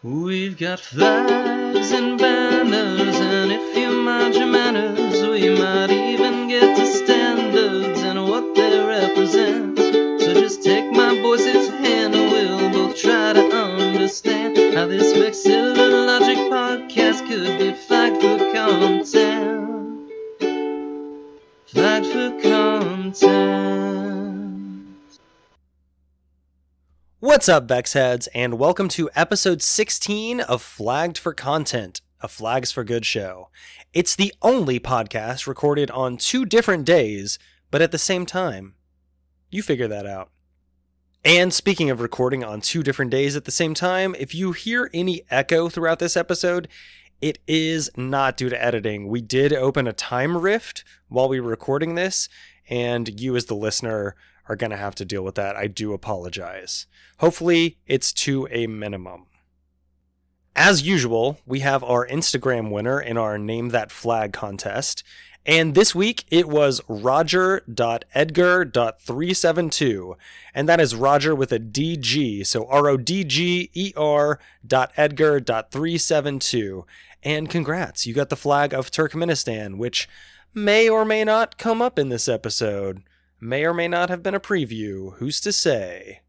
We've got flags and banners, and if you mind your manners, we might even get to standards and what they represent. So just take my voice's hand and we'll both try to understand how this Vexilla Logic podcast could be flagged for content. Flagged for content. What's up, Vex heads, and welcome to episode 16 of Flagged for Content, a Flags for Good show. It's the only podcast recorded on 2 different days, but at the same time. You figure that out. And speaking of recording on 2 different days at the same time, if you hear any echo throughout this episode, it is not due to editing. We did open a time rift while we were recording this, and you as the listener are going to have to deal with that. I do apologize. Hopefully, it's to a minimum. As usual, we have our Instagram winner in our Name That Flag contest, and this week it was Roger.Edgar.372, and that is Roger with a DG, so RODGER.Edgar.372, and congrats, you got the flag of Turkmenistan, which may or may not come up in this episode. May or may not have been a preview, who's to say?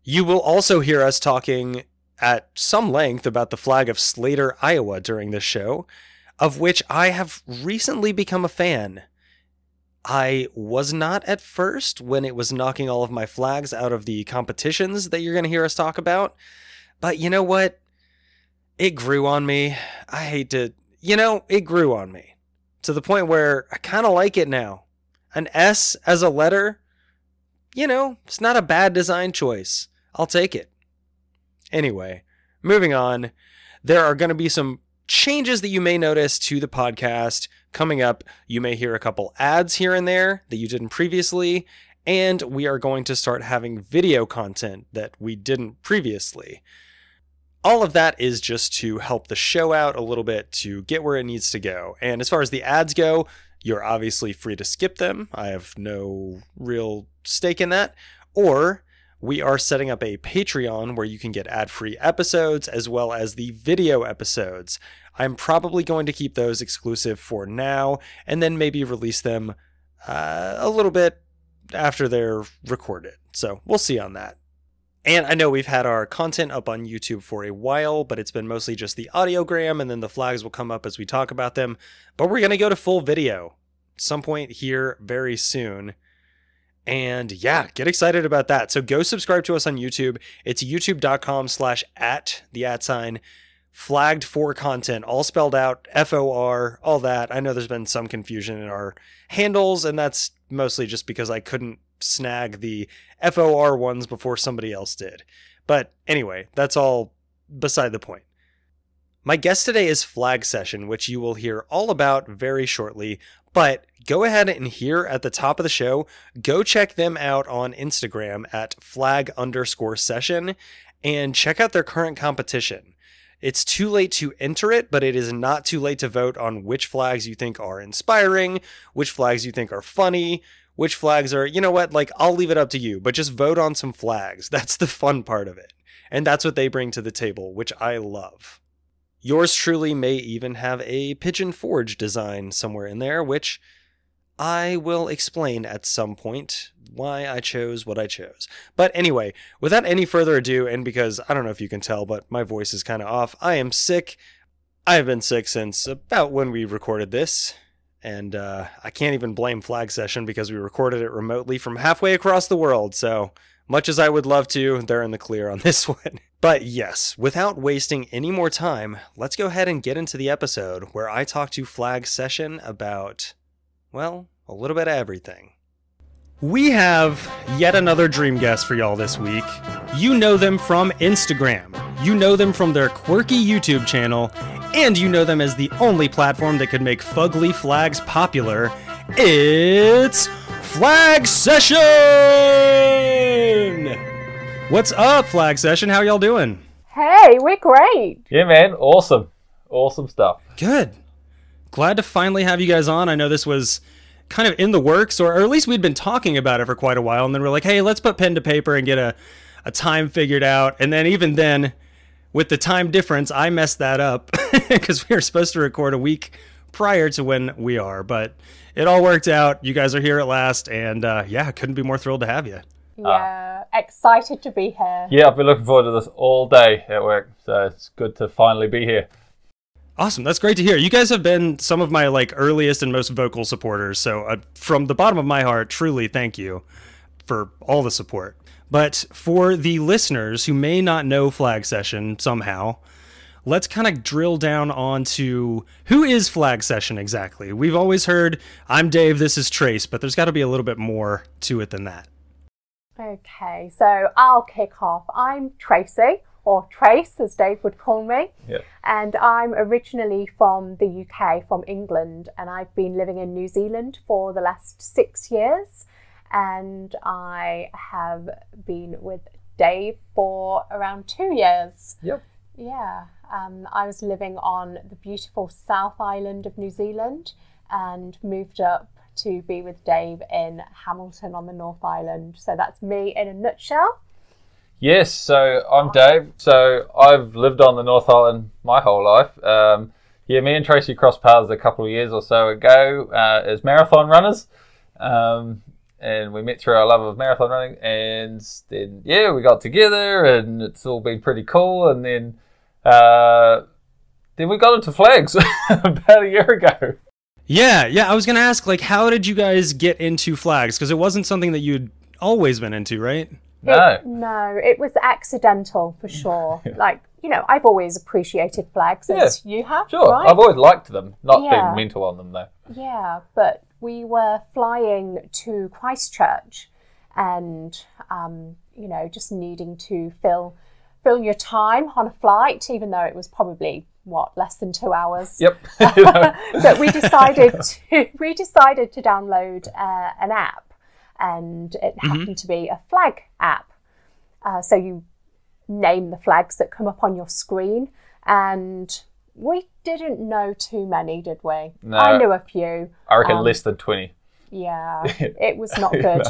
You will also hear us talking at some length about the flag of Slater, Iowa during this show, of which I have recently become a fan. I was not at first when it was knocking all of my flags out of the competitions that you're going to hear us talk about, but you know what? It grew on me. It grew on me to the point where I kind of like it now. An S as a letter, it's not a bad design choice. I'll take it. Anyway, moving on. There are going to be some changes that you may notice to the podcast coming up. You may hear a couple ads here and there that you didn't previously, and we are going to start having video content that we didn't previously. All of that is just to help the show out a little bit to get where it needs to go. And as far as the ads go, you're obviously free to skip them. I have no real stake in that. Or we are setting up a Patreon where you can get ad-free episodes as well as the video episodes. I'm probably going to keep those exclusive for now and then maybe release them a little bit after they're recorded. So we'll see on that. And I know we've had our content up on YouTube for a while, but it's been mostly just the audiogram, and then the flags will come up as we talk about them. But we're going to go to full video at some point here very soon. And yeah, get excited about that. So go subscribe to us on YouTube. It's youtube.com/@, flagged for content, all spelled out, FOR, all that. I know there's been some confusion in our handles, and that's mostly just because I couldn't snag the FOR ones before somebody else did. But anyway, that's all beside the point. My guest today is Flag Session, which you will hear all about very shortly, but go ahead and here at the top of the show, go check them out on Instagram at flag_session and check out their current competition. It's too late to enter it, but it is not too late to vote on which flags you think are inspiring, which flags you think are funny, which flags are, I'll leave it up to you, but just vote on some flags. That's the fun part of it. And that's what they bring to the table, which I love. Yours truly may even have a Pigeon Forge design somewhere in there, which I will explain at some point why I chose what I chose. But anyway, without any further ado, and because I don't know if you can tell, but my voice is kind of off, I am sick. I have been sick since about when we recorded this. And I can't even blame Flag Session because we recorded it remotely from halfway across the world. So much as I would love to, they're in the clear on this one. But yes, without wasting any more time, let's go ahead and get into the episode where I talk to Flag Session about, a little bit of everything. We have yet another dream guest for y'all this week. You know them from Instagram. You know them from their quirky YouTube channel. And you know them as the only platform that could make fugly flags popular. It's Flag Session! What's up, Flag Session? How y'all doing? Hey, we're great. Yeah, man. Awesome. Awesome stuff. Good. Glad to finally have you guys on. I know this was kind of in the works, or at least we'd been talking about it for quite a while, and then we're like, hey, let's put pen to paper and get a time figured out. And then even then, with the time difference, I messed that up because we were supposed to record a week prior to when we are. But it all worked out. You guys are here at last. And yeah, couldn't be more thrilled to have you. Yeah, excited to be here. Yeah, I've been looking forward to this all day at work. So it's good to finally be here. Awesome. That's great to hear. You guys have been some of my earliest and most vocal supporters. So from the bottom of my heart, truly thank you for all the support. But for the listeners who may not know Flag Session somehow, let's kind of drill down onto who is Flag Session exactly. We've always heard, I'm Dave, this is Trace, but there's got to be a little bit more to it than that. Okay, so I'll kick off. I'm Tracy, or Trace as Dave would call me. Yeah. And I'm originally from the UK, from England, and I've been living in New Zealand for the last 6 years. And I have been with Dave for around 2 years. Yep. Yeah. I was living on the beautiful South Island of New Zealand and moved up to be with Dave in Hamilton on the North Island. So that's me in a nutshell. Yes, so I'm Dave. So I've lived on the North Island my whole life. Yeah, me and Tracy crossed paths a couple of years or so ago as marathon runners. And we met through our love of marathon running. And then, yeah, we got together and it's all been pretty cool. And then we got into flags about a year ago. Yeah, I was going to ask, how did you guys get into flags? Because it wasn't something that you'd always been into, right? No. It was accidental for sure. I've always appreciated flags as you have. Sure, right? I've always liked them, not being mental on them though. Yeah, but we were flying to Christchurch and, just needing to fill your time on a flight, even though it was probably, less than 2 hours. Yep. But we decided to download an app. And it happened to be a flag app. So you name the flags that come up on your screen. And we didn't know too many, did we? No. I knew a few. I reckon less than 20. Yeah, it was not good.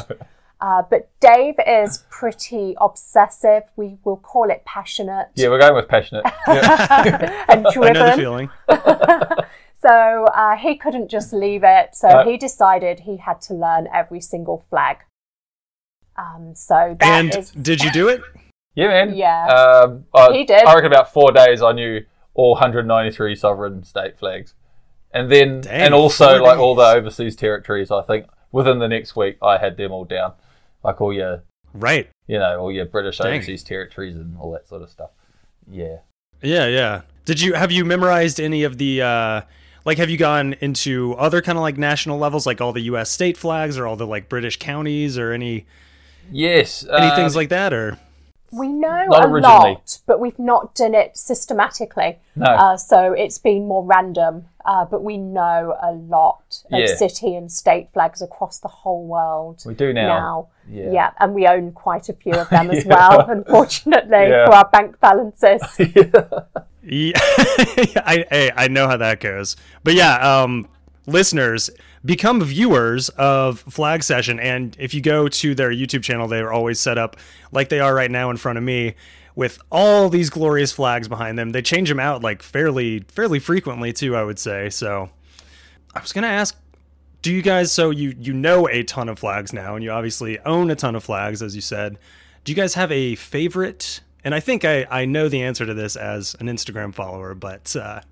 But Dave is pretty obsessive. We will call it passionate. Yeah, we're going with passionate. And driven. I know the feeling. So he couldn't just leave it. So he decided he had to learn every single flag. Did you do it? Yeah, man. Yeah. He did. I reckon about 4 days I knew all 193 sovereign state flags. And then, and also all the overseas territories, I think within the next week I had them all down. Like all your... Right. all your British overseas territories and all that sort of stuff. Yeah. Yeah. Have you memorized any of the, have you gone into other kind of national levels, like all the U.S. state flags or all the British counties or any... Yes. Any things like that, or... We know Not a originally. lot, but we've not done it systematically. No. So it's been more random, but we know a lot of city and state flags across the whole world. We do now. Yeah, and we own quite a few of them as well, unfortunately, for our bank balances. Yeah, I know how that goes. But yeah, listeners, become viewers of Flag Session, and if you go to their YouTube channel, they are always set up like they are right now in front of me with all these glorious flags behind them. They change them out fairly frequently too, I would say. So I was gonna ask, do you guys, so you know a ton of flags now, and you obviously own a ton of flags, as you said. Do you guys have a favorite? And I think I know the answer to this as an Instagram follower, but for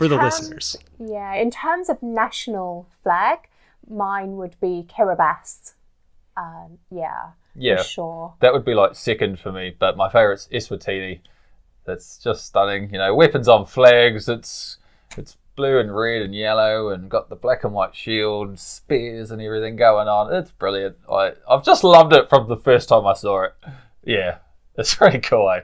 the listeners. Yeah, in terms of national flag, mine would be Kiribati. For sure. That would be second for me, but my favourite's Eswatini. That's just stunning. Weapons on flags. It's blue and red and yellow and got the black and white shield, spears and everything going on. It's brilliant. I've just loved it from the first time I saw it. Yeah, it's pretty cool, eh?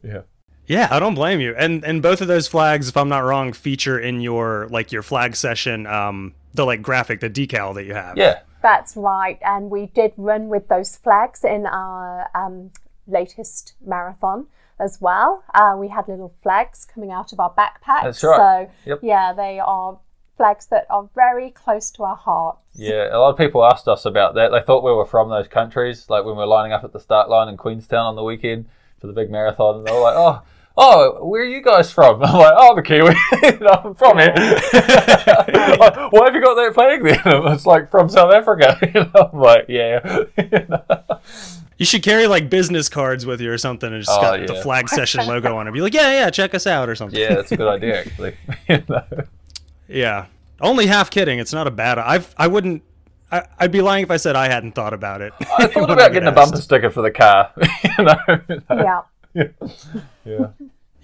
Yeah. Yeah, I don't blame you. And both of those flags, if I'm not wrong, feature in your your Flag Session, the graphic, the decal that you have. Yeah. That's right. And we did run with those flags in our latest marathon as well. We had little flags coming out of our backpacks. That's right. So yeah, they are flags that are very close to our hearts. Yeah, a lot of people asked us about that. They thought we were from those countries, when we were lining up at the start line in Queenstown on the weekend. for the big marathon, and they were like, oh, where are you guys from? I'm like, I'm a Kiwi. I'm from here. Why have you got that flag then? It's like, from South Africa. I'm like, yeah. You should carry like business cards with you or something, and just got the Flag Session logo on it. Be like, yeah, check us out or something. Yeah, that's a good idea actually. Yeah, only half kidding. It's not a bad. I'd be lying if I said I hadn't thought about it. I thought about getting a bumper sticker for the car. Yeah.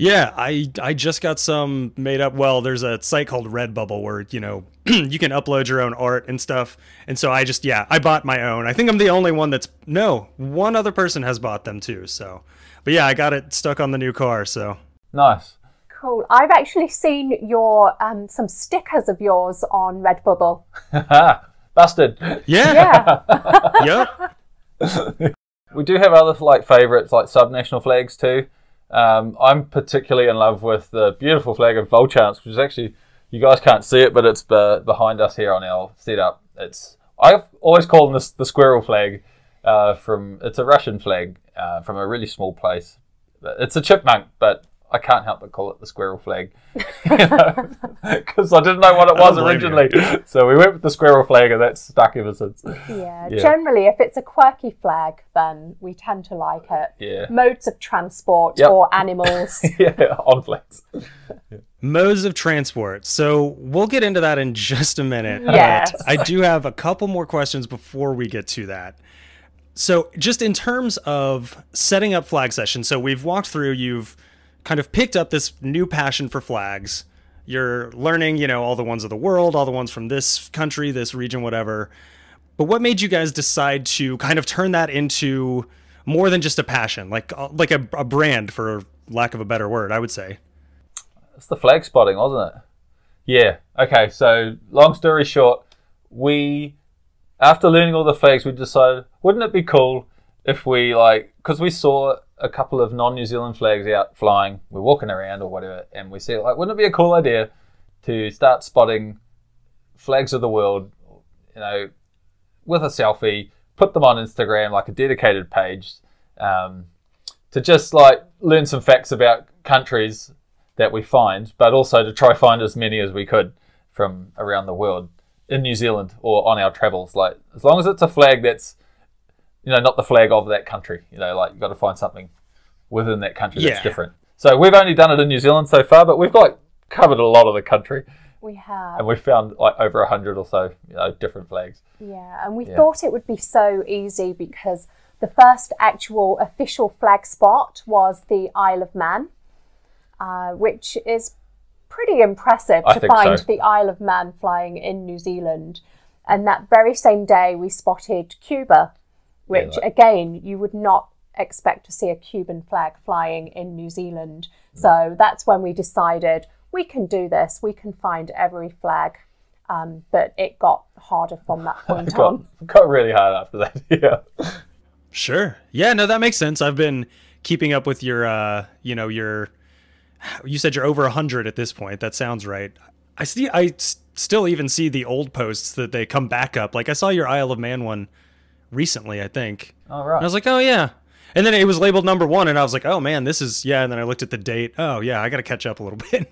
Yeah, I just got some made up. Well, there's a site called Redbubble where, you can upload your own art and stuff. And so I bought my own. I think I'm the only one one other person has bought them too. So, but yeah, I got it stuck on the new car. So nice. Cool. I've actually seen your some stickers of yours on Redbubble. Busted. Yeah. Yeah. We do have other favorites like subnational flags too. I'm particularly in love with the beautiful flag of Volchance, which is actually, you guys can't see it, but it's behind us here on our setup. I've always called this the squirrel flag. It's a Russian flag from a really small place. It's a chipmunk, but I can't help but call it the squirrel flag, because I didn't know what it was originally. So we went with the squirrel flag, and that's stuck ever since. Yeah, generally, if it's a quirky flag, then we tend to like it. Yeah. Modes of transport or animals. Yeah, on flags. Modes of transport. So we'll get into that in just a minute. Yes. But I do have a couple more questions before we get to that. So just in terms of setting up Flag Session, so we've walked through, you've kind of picked up this new passion for flags. You're learning, all the ones of the world, all the ones from this country, this region, whatever. But what made you guys decide to kind of turn that into more than just a passion, like a brand, for lack of a better word, I would say? It's the flag spotting, wasn't it? Yeah. Okay, so long story short, after learning all the flags, we decided, wouldn't it be cool if we, because we saw a couple of non-New Zealand flags out flying, we're walking around or whatever, and we see, wouldn't it be a cool idea to start spotting flags of the world, with a selfie, put them on Instagram, like a dedicated page, to just learn some facts about countries that we find, but also to try find as many as we could from around the world in New Zealand or on our travels. As long as it's a flag that's, not the flag of that country, you've got to find something within that country that's different. So we've only done it in New Zealand so far, but we've covered a lot of the country. We have. And we've found over 100 or so, different flags. Yeah, and we thought it would be so easy because the first actual official flag spot was the Isle of Man, which is pretty impressive to find the Isle of Man flying in New Zealand. And that very same day we spotted Cuba, which again, you would not expect to see a Cuban flag flying in New Zealand. So that's when we decided we can do this, we can find every flag. But it got harder from that point on. Got really hard after that, yeah. Sure. Yeah, no, that makes sense. I've been keeping up with your, you said you're over 100 at this point. That sounds right. I still even see the old posts that they come back up. I saw your Isle of Man one recently, I think. Oh, right. And I was like, oh, yeah. And then it was labeled number 1, and I was like, oh, man, this is, and then I looked at the date. Oh, yeah, I got to catch up a little bit.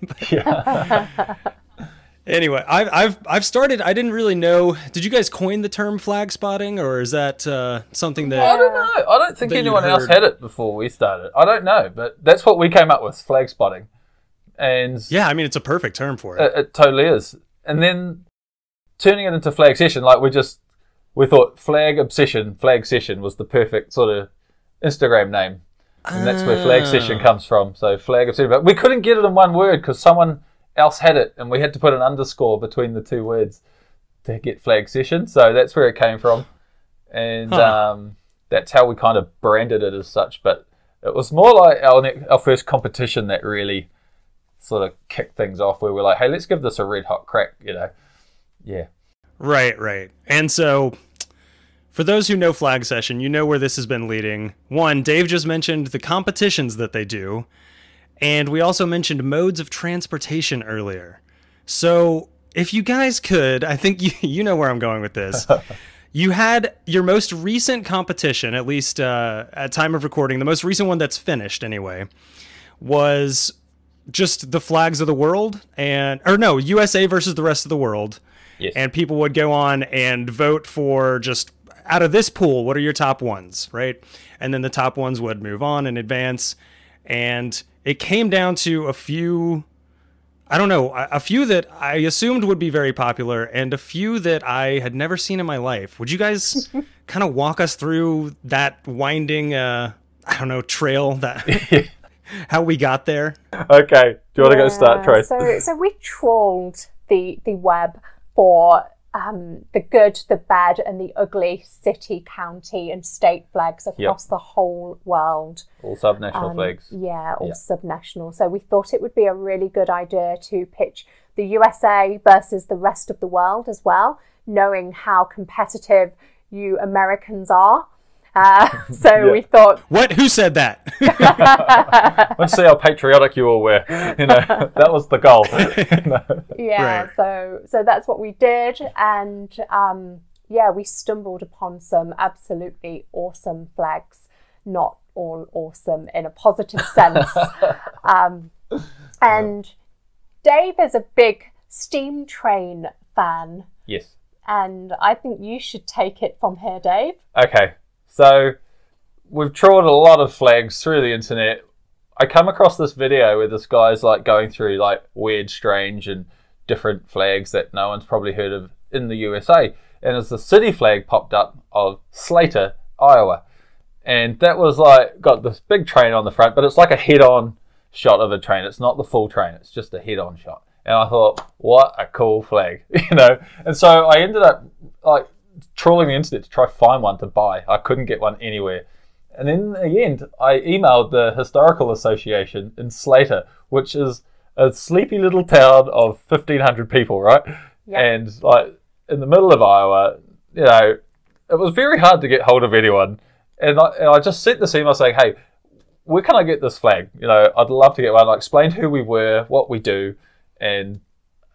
Anyway, I've started, I didn't really know, did you guys coin the term flag spotting, or is that something that... I don't know. I don't think anyone else had it before we started. I don't know, but that's what we came up with, flag spotting. And yeah, I mean, it's a perfect term for it. It totally is. And then turning it into Flag Session, we thought Flag Session was the perfect sort of Instagram name. And that's where Flag Session comes from. So Flag Obsession. But we couldn't get it in one word because someone else had it, and we had to put an underscore between the two words to get Flag Session. So that's where it came from. And that's how we kind of branded it as such. But it was more like our first competition that really sort of kicked things off, where we're like, hey, let's give this a red hot crack, Yeah. Right. And so, for those who know Flag Session, you know where this has been leading. One, Dave just mentioned the competitions that they do, and we also mentioned modes of transportation earlier. So, if you guys could, I think you know where I'm going with this. You had your most recent competition, at least at time of recording, the most recent one that's finished anyway, was just the flags of the world, USA versus the rest of the world. Yes. And people would go on and vote for just out of this pool, what are your top ones, right? And then the top ones would move on and advance. And it came down to a few that I assumed would be very popular and a few that I had never seen in my life. Would you guys kind of walk us through that winding, trail, that how we got there? Okay. Do you want to go start, Trace? So we trawled the web for the good, the bad, and the ugly city, county, and state flags across the whole world. All subnational flags. Yeah, all subnational. So we thought it would be a really good idea to pitch the USA versus the rest of the world as well, knowing how competitive you Americans are. We thought... What? Who said that? Let's see how patriotic you all were. That was the goal. Yeah, right. So that's what we did. And we stumbled upon some absolutely awesome flags. Not all awesome in a positive sense. And Dave is a big steam train fan. Yes. And I think you should take it from here, Dave. Okay. So we've trawled a lot of flags through the internet. I come across this video where this guy's like going through like weird, strange and different flags that no one's probably heard of in the USA. And as the city flag popped up of Slater, Iowa. And that was like, got this big train on the front, but it's like a head-on shot of a train. It's not the full train. It's just a head-on shot. And I thought, what a cool flag, And so I ended up like trawling the internet to try to find one to buy. I couldn't get one anywhere. And in the end, I emailed the Historical Association in Slater, which is a sleepy little town of 1,500 people, right? Yep. And like in the middle of Iowa, it was very hard to get hold of anyone. And I just sent this email saying, hey, where can I get this flag? I'd love to get one. I explained who we were, what we do. And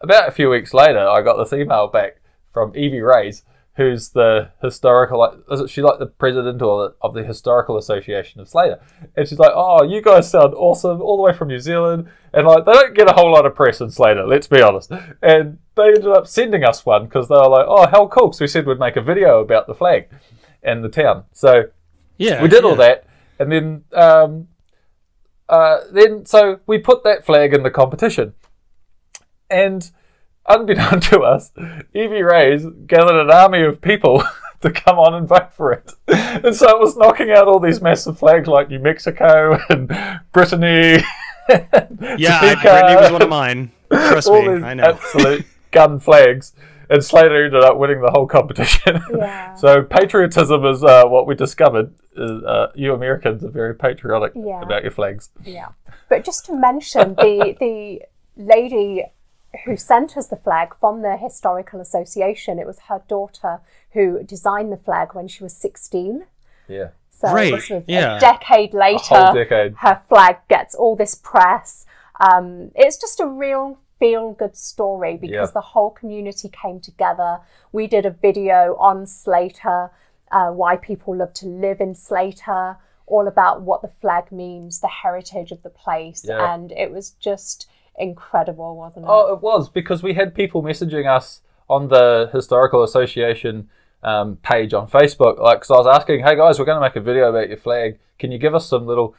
about a few weeks later, I got this email back from Evie Reyes, who's the isn't she like the president of the Historical Association of Slater? And she's like, oh, you guys sound awesome, all the way from New Zealand. And like, they don't get a whole lot of press in Slater, let's be honest. And they ended up sending us one because they were like, oh, how cool. So we said we'd make a video about the flag and the town. So we did all that. And then so we put that flag in the competition. And unbeknown to us, Evie Reyes gathered an army of people to come on and vote for it. And so it was knocking out all these massive flags like New Mexico and Brittany. Brittany was one of mine. Trust me, I know. Absolute gun flags. And Slater ended up winning the whole competition. Yeah. So patriotism is what we discovered. You Americans are very patriotic about your flags. Yeah. But just to mention, the lady who sent us the flag from the Historical Association, it was her daughter who designed the flag when she was 16. Yeah. So right. this was a decade later, a whole decade. Her flag gets all this press. It's just a real feel-good story because the whole community came together. We did a video on Slater, why people love to live in Slater, all about what the flag means, the heritage of the place. Yeah. And it was just incredible, wasn't it? Oh, it was, because we had people messaging us on the Historical Association page on Facebook. Like, because I was asking, hey guys, we're going to make a video about your flag. Can you give us some little,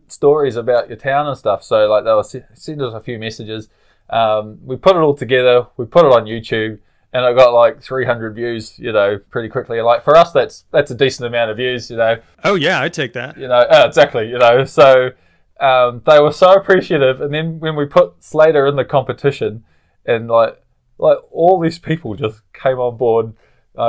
stories about your town and stuff? So like they were sending us a few messages. We put it all together. We put it on YouTube, and it got like 300 views. Pretty quickly. Like for us, that's a decent amount of views. Oh yeah, I'd take that. Exactly. So. They were so appreciative, and then when we put Slater in the competition, and like all these people just came on board,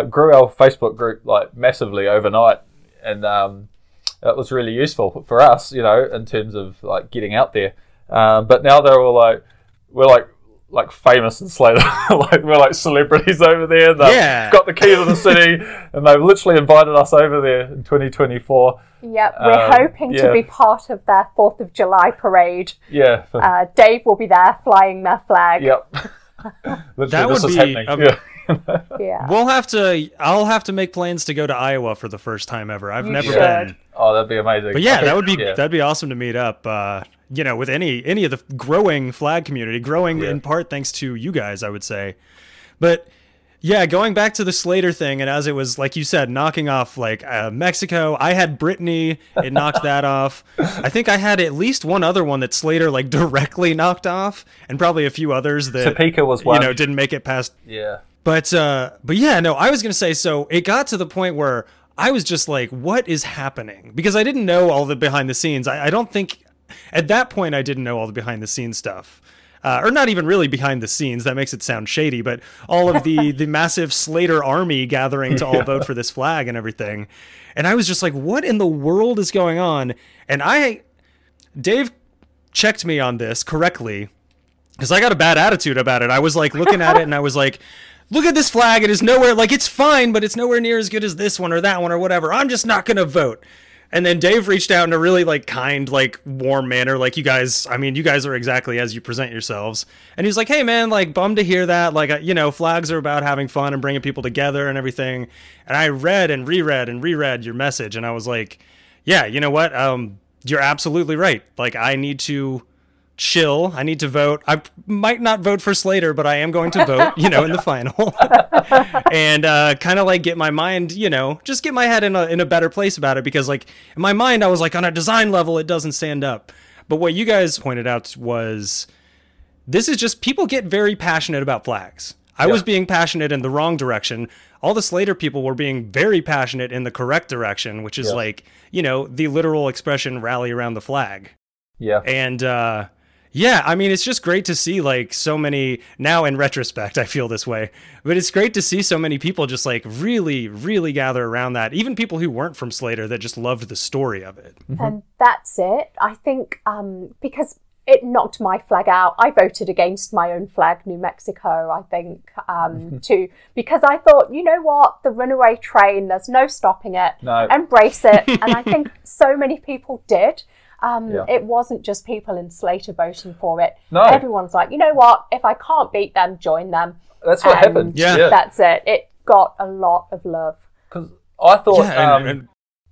grew our Facebook group like massively overnight, and it was really useful for us, in terms of like getting out there. But now they're all we're like famous in Slater, we're like celebrities over there. They've got the key to the city, and they've literally invited us over there in 2024. Yep, we're hoping to be part of their 4th of July parade. Yeah. Dave will be there flying their flag. Yep. That would be Yeah. I'll have to make plans to go to Iowa for the first time ever. I've never should. been. Oh, that'd be amazing. But yeah, Okay, that'd be awesome to meet up. With any of the growing flag community, in part thanks to you guys, I would say. But yeah, going back to the Slater thing, and as it was, like you said, knocking off Mexico, I had Brittany, it knocked that off. I think I had at least one other one that Slater directly knocked off, and probably a few others that Topeka was one. Didn't make it past. Yeah. But yeah, no, I was gonna say, so it got to the point where I was just like, what is happening? Because I didn't know all the behind the scenes. I don't think at that point I didn't know all the behind the scenes stuff. Or not even really behind the scenes. That makes it sound shady, but all of the massive Slater army gathering to all vote for this flag and everything. And I was just like, what in the world is going on? And Dave checked me on this correctly because I got a bad attitude about it. I was like looking at it and I was like, look at this flag. It is nowhere, it's fine, but it's nowhere near as good as this one or that one or whatever. I'm just not going to vote. And then Dave reached out in a really kind, warm manner. You guys are exactly as you present yourselves. And he's like, hey man, bummed to hear that. Flags are about having fun and bringing people together and everything. And I read and reread your message. And I was like, yeah, you know what? You're absolutely right. I need to chill. I need to vote. I might not vote for Slater, but I am going to vote, in the final. And kind of get my mind, just get my head in a better place about it, because in my mind I was on a design level it doesn't stand up. But what you guys pointed out was this is just people get very passionate about flags. I was being passionate in the wrong direction. All the Slater people were being very passionate in the correct direction, which is the literal expression rally around the flag. Yeah. And yeah, it's just great to see so many, now in retrospect, I feel this way, but it's great to see so many people just really, really gather around that. Even people who weren't from Slater that just loved the story of it. And that's it. I think because it knocked my flag out, I voted against my own flag, New Mexico, I think, too, because I thought, you know what, the runaway train, there's no stopping it. No. Embrace it. And I think so many people did. It wasn't just people in Slater voting for it. No. Everyone's like, you know what? If I can't beat them, join them. That's what happened. Yeah. That's it. It got a lot of love. Because I thought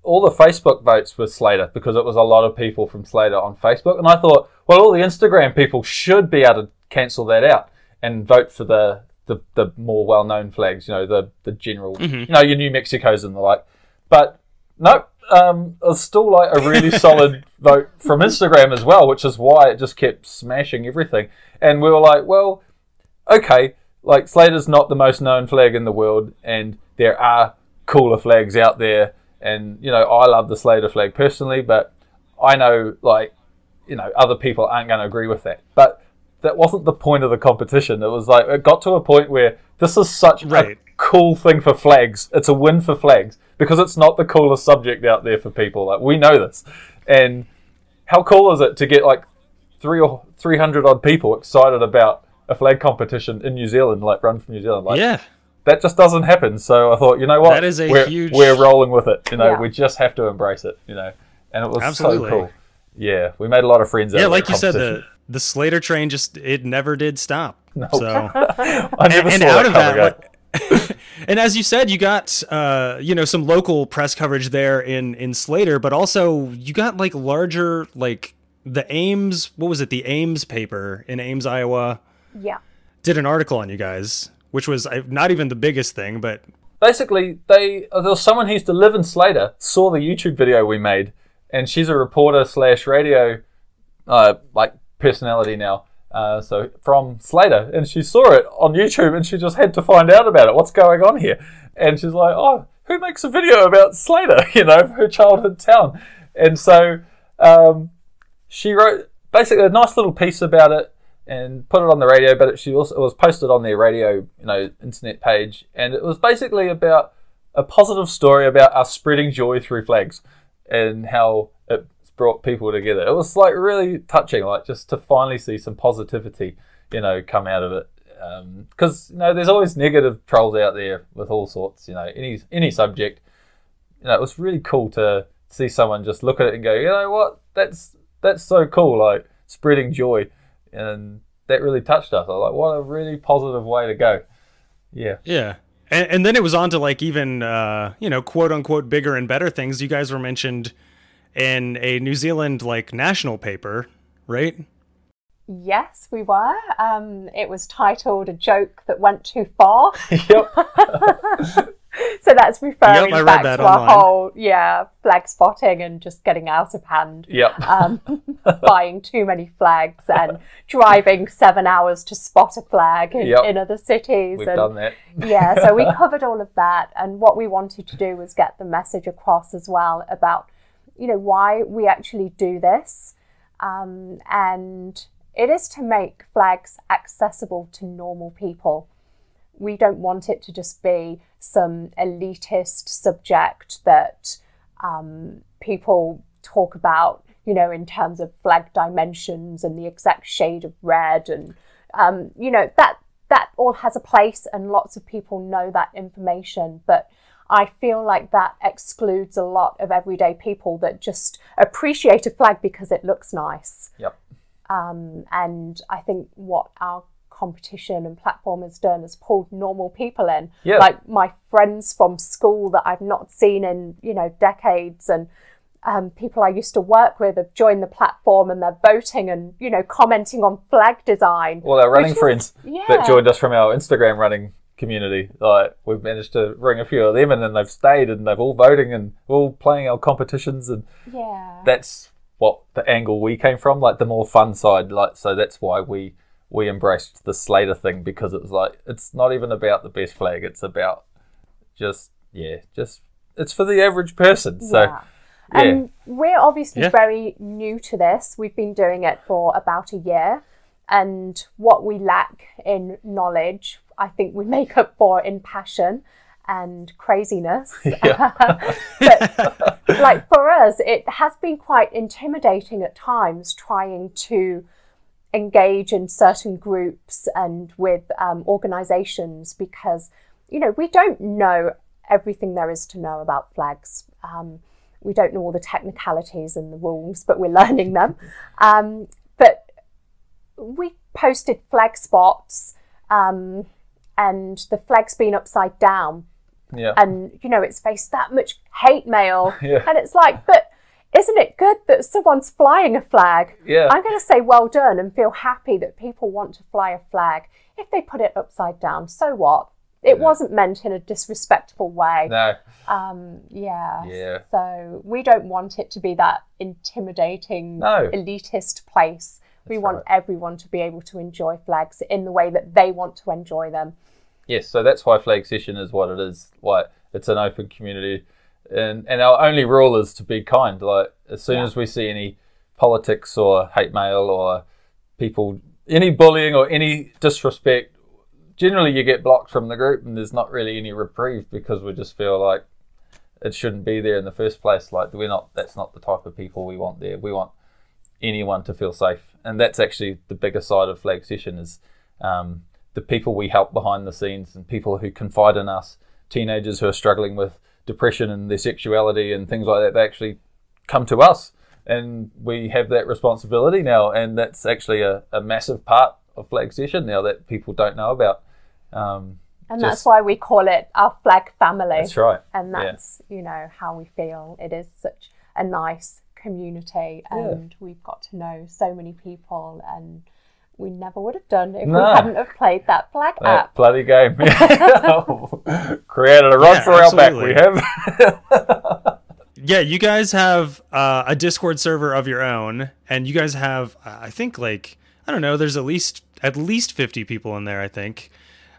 all the Facebook votes were Slater, because it was a lot of people from Slater on Facebook. And I thought, well, all the Instagram people should be able to cancel that out and vote for the more well-known flags, the general, your New Mexicos and the like. But nope. It was still a really solid vote from Instagram as well, which is why it just kept smashing everything. And we were like, well, okay, Slater's not the most known flag in the world, and there are cooler flags out there. And, I love the Slater flag personally, but I know, other people aren't going to agree with that. But that wasn't the point of the competition. It was it got to a point where this is such a cool thing for flags. It's a win for flags, because it's not the coolest subject out there for people. We know this. And how cool is it to get 300 odd people excited about a flag competition in New Zealand, run from New Zealand? Yeah. That just doesn't happen. So I thought, you know what? That is we're rolling with it. We just have to embrace it, And it was so cool. Yeah, we made a lot of friends out of that like you said, the Slater train it never did stop. No. So I never and saw out it of coming that, and as you said, you got some local press coverage there in Slater, but also you got larger the Ames, what was it, the Ames paper in Ames, Iowa, did an article on you guys, which was not even the biggest thing, but basically there was someone who used to live in Slater, saw the YouTube video we made, and she's a reporter / radio personality now. So from Slater, and she saw it on YouTube, and she just had to find out about it. What's going on here? And she's like, oh, who makes a video about Slater, her childhood town? And so she wrote basically a nice little piece about it and put it on the radio, but it was posted on their radio, internet page. And it was basically about a positive story about us spreading joy through flags and how it brought people together. It was really touching, just to finally see some positivity, come out of it. Because there's always negative trolls out there with all sorts, any subject. It was really cool to see someone just look at it and go, you know what, that's so cool, spreading joy, and that really touched us. I was like, what a really positive way to go. Yeah. Yeah. And then it was on to like even, quote unquote bigger and better things. You guys were mentioned in a New Zealand like national paper, right? Yes, we were. It was titled "A Joke That Went Too Far." Yep. So that's referring Yep, I read back that to our online. whole, flag spotting and just getting out of hand. Yep. Buying too many flags and driving 7 hours to spot a flag Yep. in other cities. We've and done that. yeah, so we covered all of that, and what we wanted to do was get the message across as well about, why we actually do this, and it is to make flags accessible to normal people. We don't want it to just be some elitist subject that people talk about, in terms of flag dimensions and the exact shade of red, and that all has a place, and lots of people know that information. But I feel like that excludes a lot of everyday people that just appreciate a flag because it looks nice. Yep. And I think what our competition and platform has done is pulled normal people in, Yeah. like my friends from school that I've not seen in decades, and people I used to work with have joined the platform, and they're voting and commenting on flag design. All our running which is- friends yeah. that joined us from our Instagram running community, like we've managed to ring a few of them, and then they've stayed, and they've all voting and all playing our competitions, and Yeah. that's what the angle we came from, like the more fun side. Like, so that's why we embraced the Slater thing, because it was like, it's not even about the best flag, it's about just it's for the average person. So Yeah. And we're obviously Yeah. very new to this. We've been doing it for about a year. And what we lack in knowledge, I think we make up for in passion and craziness. But like for us, it has been quite intimidating at times trying to engage in certain groups and with organizations, because, we don't know everything there is to know about flags. We don't know all the technicalities and the rules, but we're learning them. But we posted flag spots, and the flag's been upside down, yeah, and it's faced that much hate mail. Yeah. And it's like, but isn't it good that someone's flying a flag? Yeah. I'm going to say well done and feel happy that people want to fly a flag. If they put it upside down, so what? It wasn't meant in a disrespectful way. no, Yeah. So we don't want it to be that intimidating, No. elitist place. We want right. everyone to be able to enjoy flags in the way that they want to enjoy them. yes. So that's why Flag Session is what it is. Like, it's an open community, and our only rule is to be kind. Like, as soon as we see any politics or hate mail or people, any bullying or any disrespect, generally you get blocked from the group, and there's not really any reprieve, because we just feel like it shouldn't be there in the first place. Like, that's not the type of people we want there. We want anyone to feel safe, and that's actually the bigger side of Flag Session, is the people we help behind the scenes, and people who confide in us, teenagers who are struggling with depression and their sexuality and things like that. They actually come to us, and we have that responsibility now, and that's actually a massive part of Flag Session now that people don't know about. And that's why we call it our flag family. That's right. And that's, how we feel. It is such a nice community, and we've got to know so many people, and we never would have done if we hadn't have played that flag That app. bloody game. Created a rod for our back, we absolutely. have. Yeah, you guys have a Discord server of your own, and you guys have, I think, there's at least 50 people in there, I think.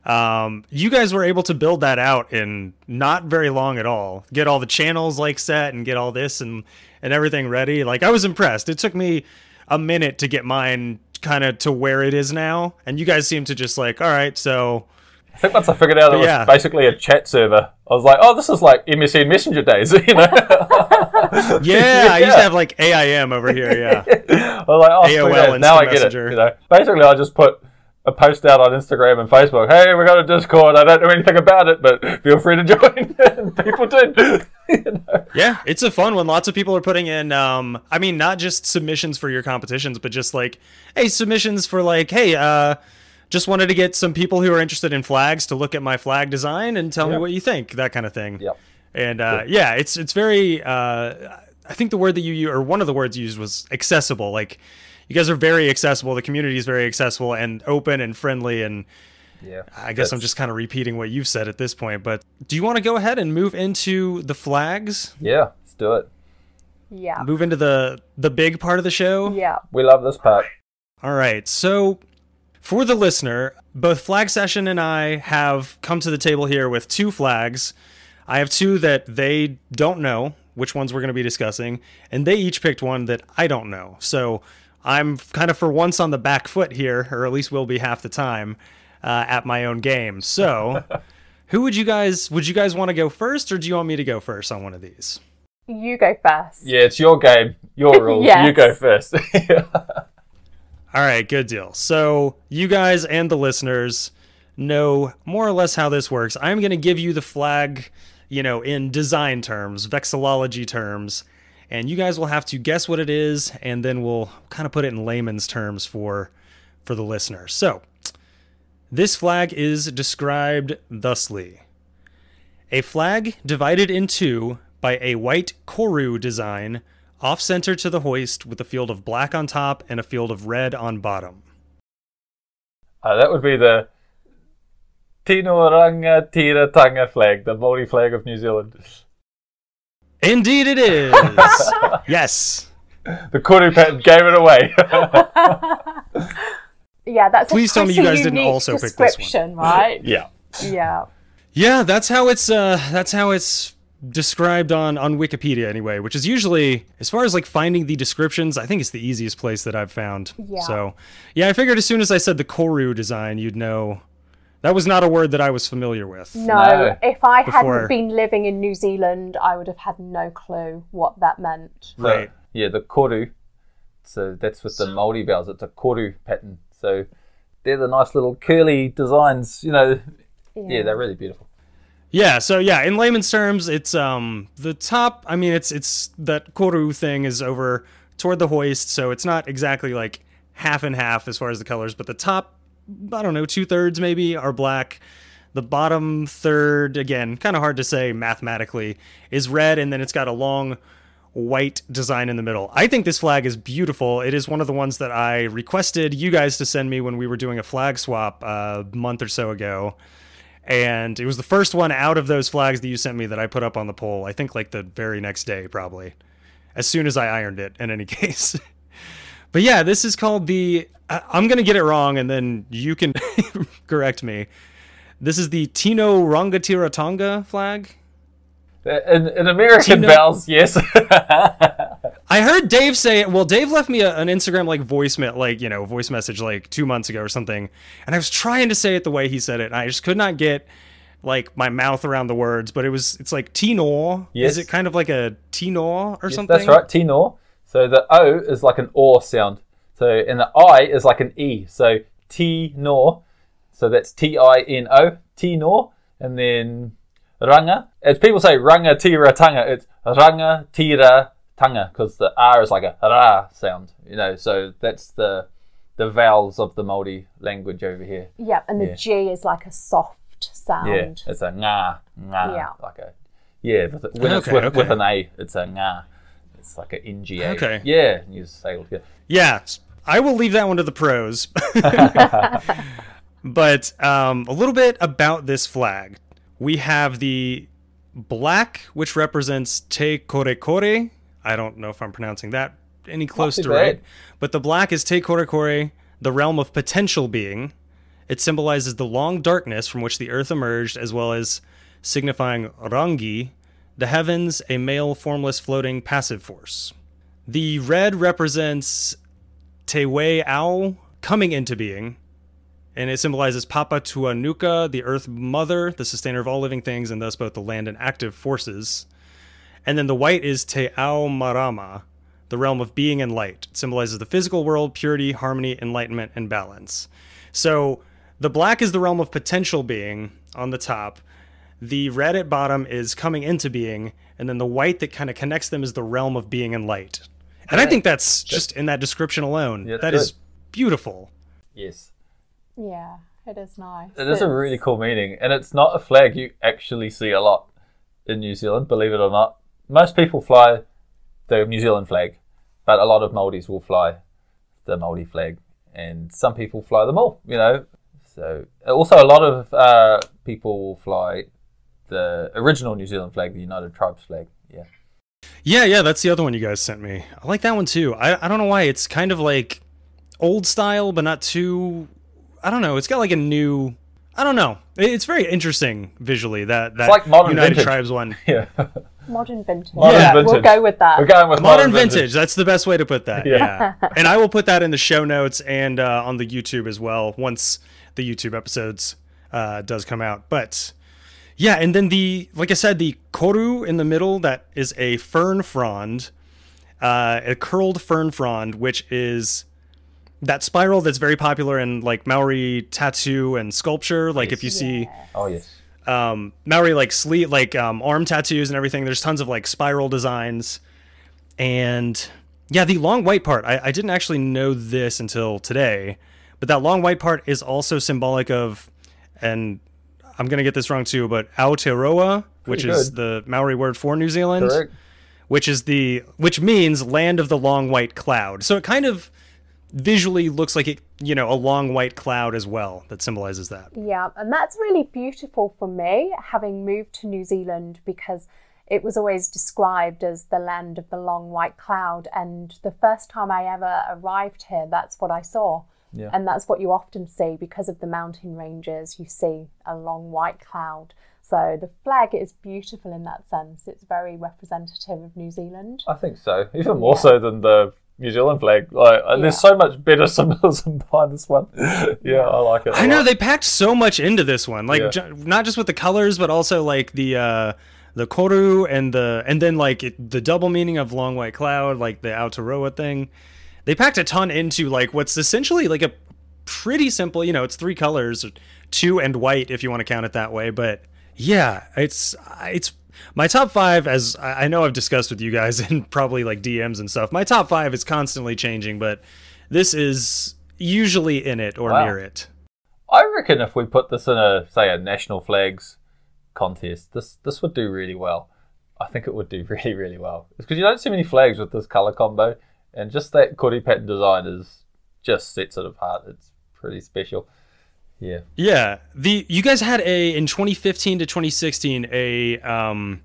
You guys were able to build that out in not very long at all. Get all the channels set and get all this and everything ready. Like, I was impressed. It took me a minute to get mine kind of to where it is now, and you guys seem to just all right, so I think once I figured out it was basically a chat server, I was like, oh, this is like MSN Messenger days, Yeah, I used to have AIM over here, yeah. I was like, oh, AOL now I Instant get Messenger. it. Basically, I just put a post out on Instagram and Facebook. Hey, we got a Discord. I don't know anything about it, but feel free to join. And people did. Yeah, it's a fun one. Lots of people are putting in, not just submissions for your competitions, but just hey, submissions for hey, just wanted to get some people who are interested in flags to look at my flag design and tell me Yep. what you think, that kind of thing. Yep. And yeah, it's very. I think the word that you used, or one of the words you used, was accessible. Like, you guys are very accessible. The community is very accessible and open and friendly. And Yeah. I guess I'm just kind of repeating what you've said at this point. But do you want to go ahead and move into the flags? Yeah, let's do it. Yeah. Move into the big part of the show? Yeah. We love this part. All right. So for the listener, both Flag Session and I have come to the table here with 2 flags. I have 2 that they don't know which ones we're going to be discussing, and they each picked one that I don't know. So I'm kind of for once on the back foot here, or at least will be half the time, at my own game. So would you guys want to go first, or do you want me to go first on one of these? You go first. Yeah, it's your game, your rules. Yes. You go first. All right, good deal. So you guys and the listeners know more or less how this works. I'm going to give you the flag, in design terms, vexillology terms, and you guys will have to guess what it is, and then we'll kind of put it in layman's terms for the listener. So this flag is described thusly: a flag divided in 2 by a white koru design, off-center to the hoist, with a field of black on top and a field of red on bottom. That would be the Tino Ranga Tira Tanga flag, the Māori flag of New Zealand. Indeed it is! Yes! The koru pattern gave it away. Yeah, that's Please a tell me you pretty guys didn't unique also pick this description, right? Yeah. Yeah. Yeah, that's how it's described on Wikipedia anyway, which is usually, as far as like finding the descriptions, I think it's the easiest place that I've found. Yeah. So, yeah, I figured as soon as I said the koru design, you'd know. That was not a word that I was familiar with. No, if I Before- hadn't been living in New Zealand, I would have had no clue what that meant. Right. Yeah, the koru. So that's with the Māori vowels. It's a koru pattern. So they're the nice little curly designs, Yeah, they're really beautiful. Yeah, so yeah, in layman's terms, it's the top, I mean it's that koru thing is over toward the hoist, so it's not exactly like half and half as far as the colors, but the top, I don't know, 2/3 maybe are black. The bottom third, again, kind of hard to say mathematically, is red, and then it's got a long white design in the middle. I think this flag is beautiful. It is one of the ones that I requested you guys to send me when we were doing a flag swap a month or so ago. And it was the first one out of those flags that you sent me that I put up on the poll. I think like the very next day, probably. As soon as I ironed it, in any case. But yeah, this is called the... I'm going to get it wrong, and then you can correct me. This is the Tino Rangatiratanga flag. In American Tino- vowels, yes. I heard Dave say it. Well, Dave left me an Instagram voice message like 2 months ago or something, and I was trying to say it the way he said it, and I just could not get like my mouth around the words. But it's like Tino. Yes. Is it kind of like a Tino or Yes, something? that's right, Tino. So the O is like an O sound. So and the I is like an E. So Tino. So that's Tino. Tino. And then Ranga. As people say Ranga Tira Tanga, it's Ranga Tira Tanga because the R is like a Ra sound. So that's the vowels of the Māori language over here. Yeah, and the Yeah. G is like a soft sound. Yeah, it's a nga, Yeah. like a when it's Okay, with an A, it's a nga. It's like a NGA. Okay. Yeah, you just say it together. Yeah, I will leave that one to the pros. But a little bit about this flag. We have the black, which represents Te Kore Kore. I don't know if I'm pronouncing that any close too to right. bad. But the black is Te Kore Kore, the realm of potential being. It symbolizes the long darkness from which the earth emerged, as well as signifying Rangi, the heavens, a male formless floating passive force. The red represents Te Wei Ao, coming into being, and it symbolizes Papa Tuanuka, the earth mother, the sustainer of all living things, and thus both the land and active forces. And then the white is Te Ao Marama, the realm of being and light. It symbolizes the physical world, purity, harmony, enlightenment, and balance. So the black is the realm of potential being on the top. The red at bottom is coming into being, and then the white that kind of connects them is the realm of being and light. And I think that's just in that description alone. Yeah, That good. is beautiful. Yes. Yeah, it is nice. It is a really cool meaning, and it's not a flag you actually see a lot in New Zealand, believe it or not. Most people fly the New Zealand flag, but a lot of Māoris will fly the Māori flag, and some people fly them all, you know. So also a lot of people will fly the original New Zealand flag, the United Tribes flag. Yeah, that's the other one you guys sent me. I like that one too. I don't know why. It's kind of like old style, but not too... I don't know. It's got like a new... I don't know. It's very interesting visually, that It's like modern United vintage. Tribes one. Yeah. Modern vintage. Modern Yeah, vintage. we'll go with that. We're going with Modern vintage. That's the best way to put that. Yeah. Yeah. And I will put that in the show notes and on the YouTube as well once the YouTube episodes does come out. But yeah, and then like I said, the koru in the middle, that is a fern frond, a curled fern frond, which is that spiral that's very popular in like Maori tattoo and sculpture. Like if you see Oh, yes. Maori like sleeve, like arm tattoos and everything, there's tons of like spiral designs. And yeah, the long white part, I didn't actually know this until today, but that long white part is also symbolic of, and I'm gonna get this wrong too, but Aotearoa, which is the Maori word for New Zealand. Correct. which means land of the long white cloud. So it kind of visually looks like a long white cloud as well that symbolizes that. Yeah, and that's really beautiful for me, having moved to New Zealand, because it was always described as the land of the long white cloud. And the first time I ever arrived here, that's what I saw. Yeah. And that's what you often see because of the mountain ranges. You see a long white cloud. So the flag is beautiful in that sense. It's very representative of New Zealand. I think so. Even more so than the New Zealand flag. Like, there's so much better symbolism behind this one. Yeah, I like it. I know they packed so much into this one, like Yeah. not just with the colors, but also like the koru and then like the double meaning of long white cloud, like the Aotearoa thing. They packed a ton into like what's essentially like a pretty simple, it's 3 colors, 2 and white if you want to count it that way. But yeah, it's my top 5, as I know I've discussed with you guys in probably like DMs and stuff. My top 5 is constantly changing, but this is usually in it or near it. I reckon if we put this in a national flags contest, this would do really well. I think it would do really, really well. It's because you don't see many flags with this colour combo, and just that kore pattern design just sets it apart. It's pretty special. Yeah. Yeah. You guys had in 2015 to 2016 a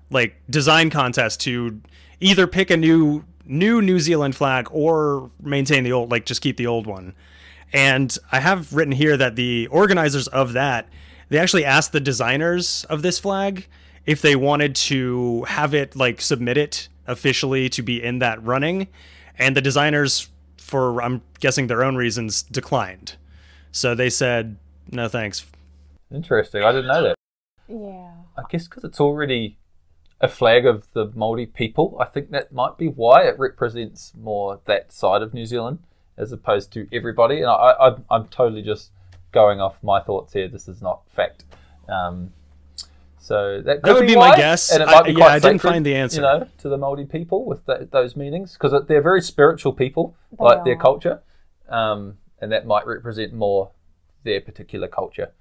like design contest to either pick a new New Zealand flag or maintain the old, like just keep the old one. And I have written here that the organizers of that, they actually asked the designers of this flag if they wanted to have it like submit it officially to be in that running, and the designers, for I'm guessing their own reasons, declined. So they said no thanks. Interesting. I didn't know that. Yeah. I guess because it's already a flag of the Māori people, I think that might be why it represents more that side of New Zealand as opposed to everybody. And I'm totally just going off my thoughts here. This is not fact. So that would be why, my guess. And it might be quite I didn't sacred, find the answer. to the Māori people with those meanings, because they're very spiritual people, They like their are. culture, and that might represent more their particular culture.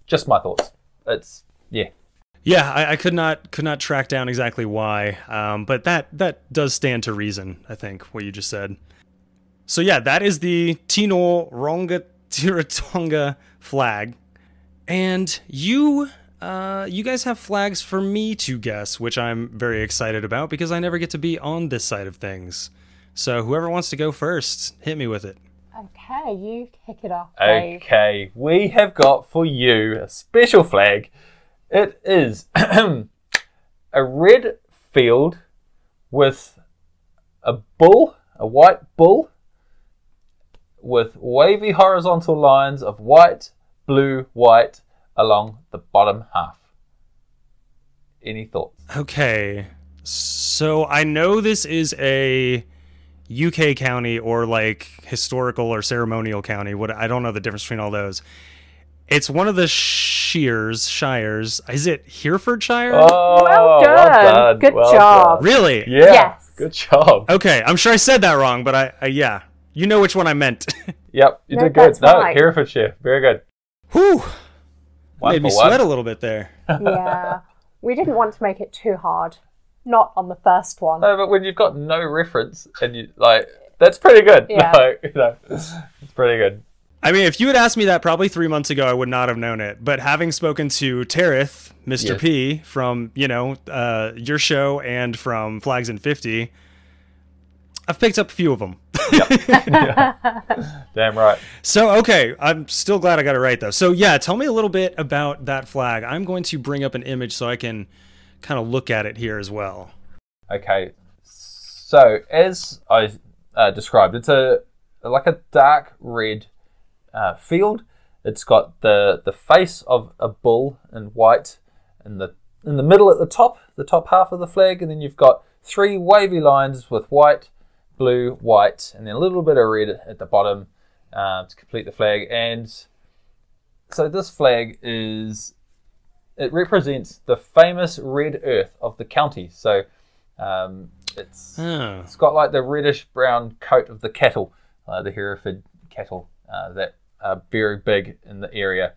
Just my thoughts. It's Yeah, I could not track down exactly why, but that does stand to reason, I think, what you just said. So yeah, that is the Tino Rangatiratanga flag. And you guys have flags for me to guess, which I'm very excited about because I never get to be on this side of things. So whoever wants to go first, hit me with it. Okay, you kick it off, Dave. okay. We have got for you a special flag. It is a red field with a bull, a white bull, with wavy horizontal lines of white, blue, white along the bottom half. Any thoughts? Okay, so I know this is a UK county or like historical or ceremonial county. I don't know the difference between all those. It's one of the shires. Is it Herefordshire? Oh, Well done. Good job. done. Really? Yeah. Yes. Good job. Okay, I'm sure I said that wrong, but I yeah. You know which one I meant. Yep, you No, did good. that's No, right. Herefordshire. Very good. Whew. One Made me for one. sweat a little bit there. Yeah. We didn't want to make it too hard. Not on the first one. No, but when you've got no reference and you like, that's pretty good. Yeah. No, you know, it's pretty good. I mean, if you had asked me that probably 3 months ago, I would not have known it. But having spoken to Tarith, Mr. Yes. P, from, your show and from Flags in 50, I've picked up a few of them. Damn right. So, okay, I'm still glad I got it right, though. So, yeah, tell me a little bit about that flag. I'm going to bring up an image so I can kind of look at it here as well. Okay, so as I described, it's like a dark red field. It's got the face of a bull in white in the middle at the top half of the flag, and then you've got 3 wavy lines with white, blue, white, and then a little bit of red at the bottom to complete the flag. And so this flag it represents the famous red earth of the county. So it's got like the reddish brown coat of the cattle, the Hereford cattle that are very big in the area.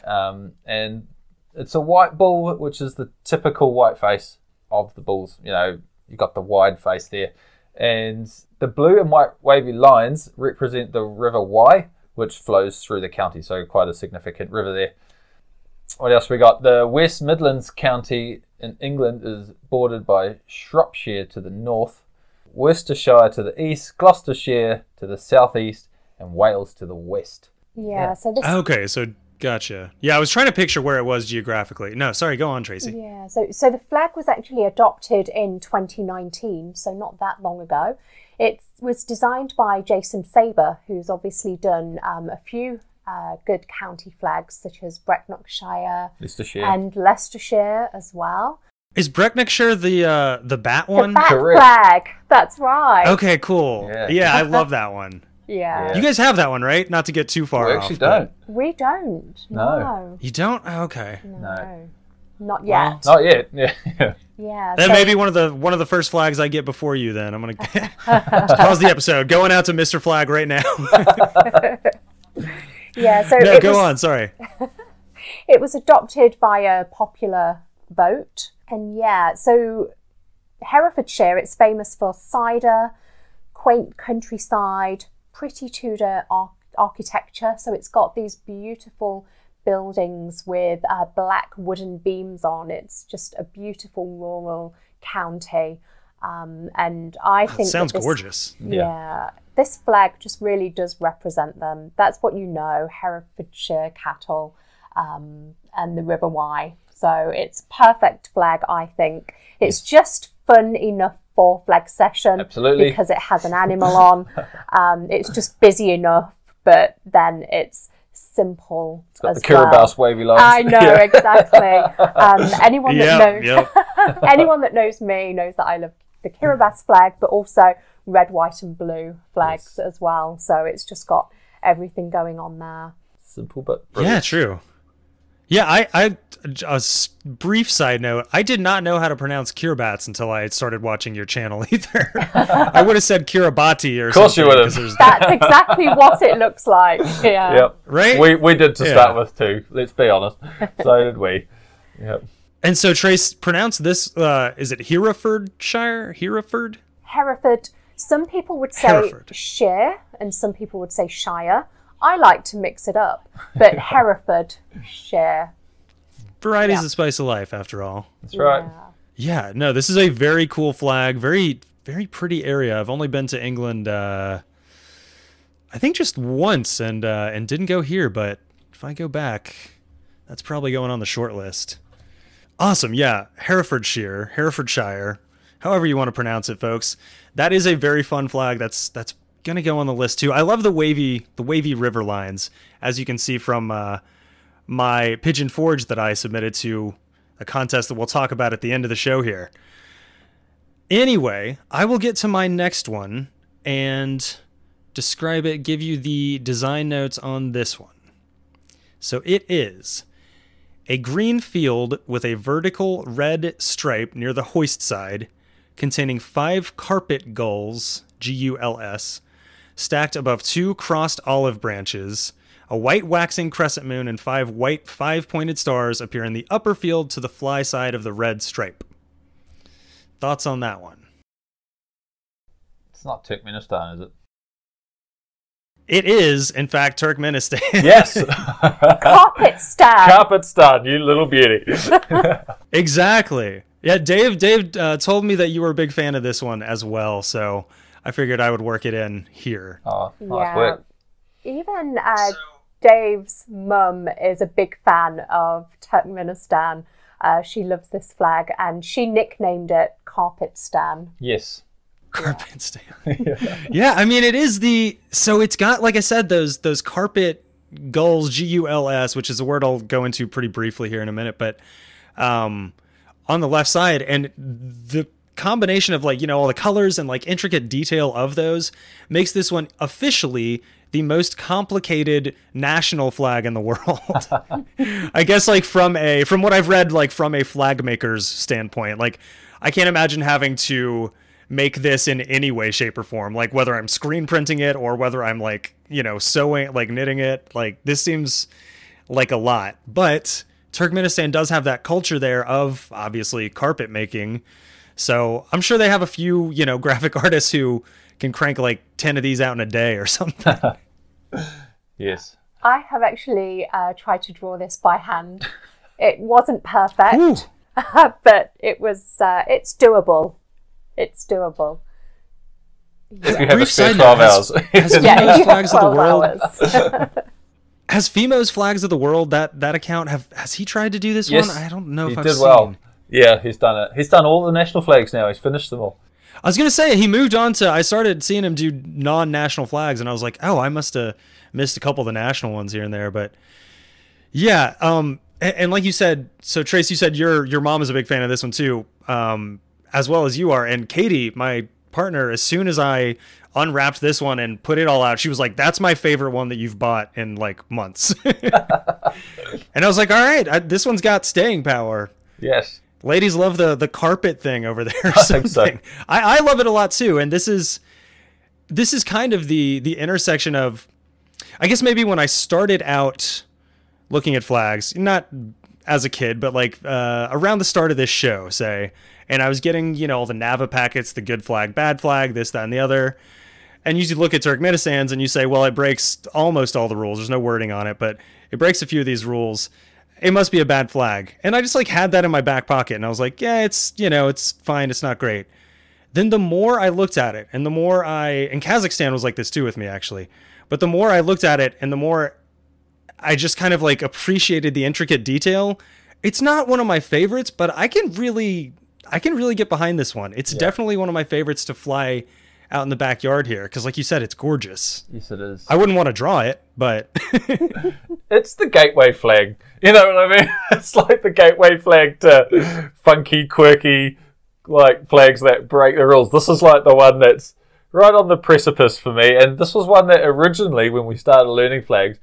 And it's a white bull, which is the typical white face of the bulls. You know, you got the wide face there. And the blue and white wavy lines represent the River Wye, which flows through the county. So quite a significant river there. What else we got? The West Midlands County in England is bordered by Shropshire to the north, Worcestershire to the east, Gloucestershire to the southeast, and Wales to the west. Yeah, so this Okay, so gotcha. Yeah, I was trying to picture where it was geographically. No, sorry, go on, Tracy. Yeah, so the flag was actually adopted in 2019, so not that long ago. It was designed by Jason Saber, who's obviously done a few good county flags, such as Brecknockshire Leicestershire. and Leicestershire as well. Is Brecknockshire the bat one? The bat Correct. flag, that's right. Okay, cool. Yeah. Yeah, I love that one. Yeah. You guys have that one, right? Not to get too far We off. actually but- don't. We don't. No. No. You don't? Oh, okay. No. Not yet. Not yet. Yeah. Yeah. That so- may be one of the first flags I get before you. Then I'm gonna pause the episode. Going out to Mr. Flag right now. Yeah, so No, it go was, on. Sorry. It was adopted by a popular vote. And yeah, so Herefordshire, it's famous for cider, quaint countryside, pretty Tudor architecture. So it's got these beautiful buildings with black wooden beams on. It's just a beautiful rural county. And I think Sounds that this, gorgeous. Yeah, this flag just really does represent them. That's what you know, Herefordshire cattle and the River Wye. So it's perfect flag, I think. It's just fun enough for flag session. Absolutely. Because it has an animal on. It's just busy enough, but then it's simple Got as the Kiribati well. wavy lines. I know, Yeah. exactly. Anyone that knows Yep. anyone that knows me knows that I love the Kiribati flag, but also red, white and blue flags as well. So it's just got everything going on there. Simple but Yeah, brilliant. true. Yeah, I brief side note, I did not know how to pronounce Kiribati until I started watching your channel either. I would have said Kiribati or something. Of course you would have. 'cause there's- That's exactly what it looks like. Yeah. Yep. Right? We did to Yeah. start with too. Let's be honest. So did we. Yep. And so, Trace, pronounce this, is it Herefordshire? Hereford? Hereford. Some people would say Hereford. shire and some people would say shire. I like to mix it up, but Herefordshire. Variety's Yeah. the spice of life, after all. That's right. Yeah. Yeah, no, this is a very cool flag. Very, very pretty area. I've only been to England, I think just once, and didn't go here. But if I go back, that's probably going on the short list. Awesome, yeah, Herefordshire, however you want to pronounce it, folks. That is a very fun flag. That's gonna go on the list too. I love the wavy river lines, as you can see from my Pigeon Forge that I submitted to a contest that we'll talk about at the end of the show here. Anyway, I will get to my next one and describe it, give you the design notes on this one. So it is a green field with a vertical red stripe near the hoist side, containing 5 carpet gulls, Guls, stacked above 2 crossed olive branches. A white waxing crescent moon and 5 white 5-pointed stars appear in the upper field to the fly side of the red stripe. Thoughts on that one? It's not Turkmenistan, is it? It is, in fact, Turkmenistan. Yes. Carpetstan. Carpetstan, you little beauty. Exactly. Yeah, Dave told me that you were a big fan of this one as well, so I figured I would work it in here. Oh, nice work. Even Dave's mum is a big fan of Turkmenistan. She loves this flag, and she nicknamed it Carpetstan. Yes. Carpetstan. Yeah, I mean, it is so it's got, like I said, those carpet gulls, Guls, which is a word I'll go into pretty briefly here in a minute, but on the left side, and the combination of, like, you know, all the colors and like intricate detail of those makes this one officially the most complicated national flag in the world. I guess, like, from what I've read, like from a flag maker's standpoint, like I can't imagine having to make this in any way, shape, or form, like whether I'm screen printing it or whether I'm, like, you know, sewing, like knitting it. Like, this seems like a lot, but Turkmenistan does have that culture there of obviously carpet making, so I'm sure they have a few, you know, graphic artists who can crank like 10 of these out in a day or something. Yes. I have actually tried to draw this by hand. It wasn't perfect, but it was. It's doable. It's doable. If you have a spare 12 hours. Has Yeah, Flags of the World. hours. Has Fimo's Flags of the World, that account, has he tried to do this Yes, one? I don't know he if I've did seen. well. Yeah, he's done it. He's done all the national flags now. He's finished them all. I was going to say, he moved on to, I started seeing him do non-national flags, and I was like, oh, I must have missed a couple of the national ones here and there. But yeah, and like you said, so Trace, you said your mom is a big fan of this one too, as well as you are. And Katie, my partner, as soon as I unwrapped this one and put it all out, she was like, that's my favorite one that you've bought in like months. And I was like, all right, this one's got staying power. Yes. Ladies love the carpet thing over there. I think so. I love it a lot too. And this is kind of the intersection of, I guess maybe when I started out looking at flags, not as a kid, but like around the start of this show, say, and I was getting, you know, all the NAVA packets, the good flag, bad flag, this, that, and the other. And you look at Turkmenistan's and you say, well, it breaks almost all the rules. There's no wording on it, but it breaks a few of these rules. It must be a bad flag. And I just like had that in my back pocket, and I was like, yeah, it's, you know, it's fine. It's not great. Then the more I looked at it, and the more and Kazakhstan was like this too with me, actually. But the more I looked at it and the more I just kind of like appreciated the intricate detail, it's not one of my favorites, but I can really get behind this one. It's definitely one of my favorites to fly out in the backyard here, because like you said, it's gorgeous. Yes, it is. I wouldn't want to draw it, but It's the gateway flag. You know what I mean? It's like the gateway flag to funky, quirky, like flags that break the rules. This is like the one that's right on the precipice for me. And this was one that originally, when we started learning flags,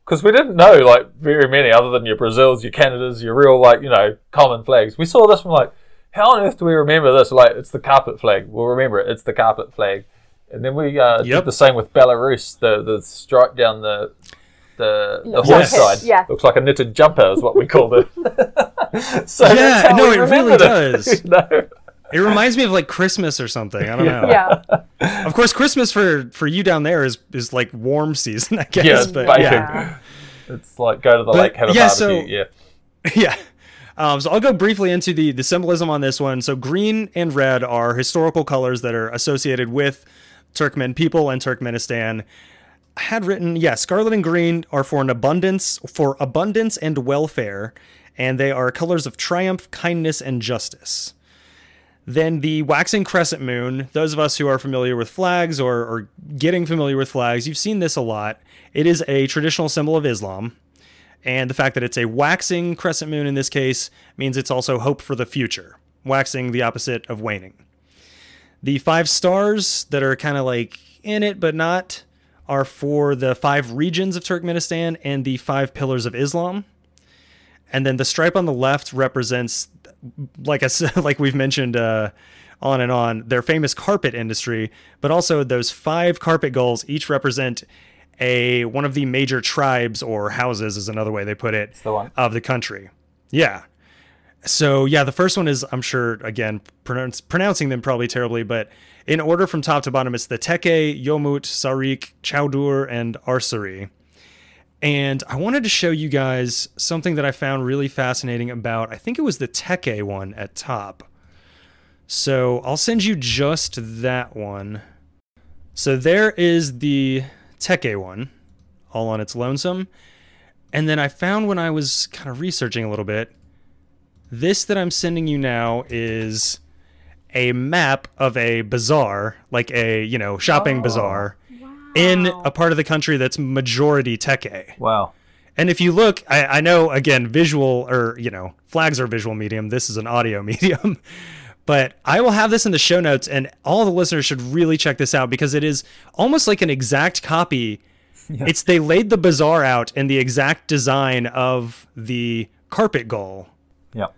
because we didn't know like very many other than your Brazils, your Canadas, your real, like, you know, common flags. We saw this one like, how on earth do we remember this? Like, it's the carpet flag. We'll remember it. It's the carpet flag. And then we did the same with Belarus. The stripe down the horse side. Yeah. Looks like a knitted jumper is what we called it. So yeah, that's how no, we it really remembered does. You know? It reminds me of like Christmas or something. I don't know. Yeah. Of course, Christmas for you down there is like warm season, I guess. Yeah, but baking. Yeah. It's like go to the lake, have a barbecue. Yeah. So I'll go briefly into the symbolism on this one. So green and red are historical colors that are associated with Turkmen people and Turkmenistan. I had written, scarlet and green are for abundance and welfare, and they are colors of triumph, kindness, and justice. Then the waxing crescent moon, those of us who are familiar with flags or getting familiar with flags, you've seen this a lot. It is a traditional symbol of Islam. And the fact that it's a waxing crescent moon in this case means it's also hope for the future. Waxing, the opposite of waning. The 5 stars that are kind of like in it but not are for the 5 regions of Turkmenistan and the 5 pillars of Islam. And then the stripe on the left represents, like I said, like we've mentioned on, their famous carpet industry, but also those 5 carpet gulls each represent one of the major tribes or houses is another way they put it of the country. Yeah. So yeah, the first one is, I'm sure, again, pronouncing them probably terribly, but in order from top to bottom, it's the Teke, Yomut, Sarik, Chowdur, and Arsari. And I wanted to show you guys something that I found really fascinating about, I think it was the Teke one at top. So I'll send you just that one. So there is the Teke one, all on its lonesome. And then I found when I was kind of researching a little bit, this that I'm sending you now is a map of a bazaar, like a, shopping bazaar, in a part of the country that's majority Teke. Wow. And if you look, I know, again, visual, or, flags are visual medium. This is an audio medium. But I will have this in the show notes, and all the listeners should really check this out because it is almost like an exact copy. Yeah. They laid the bazaar out in the exact design of the carpet gull. Yep.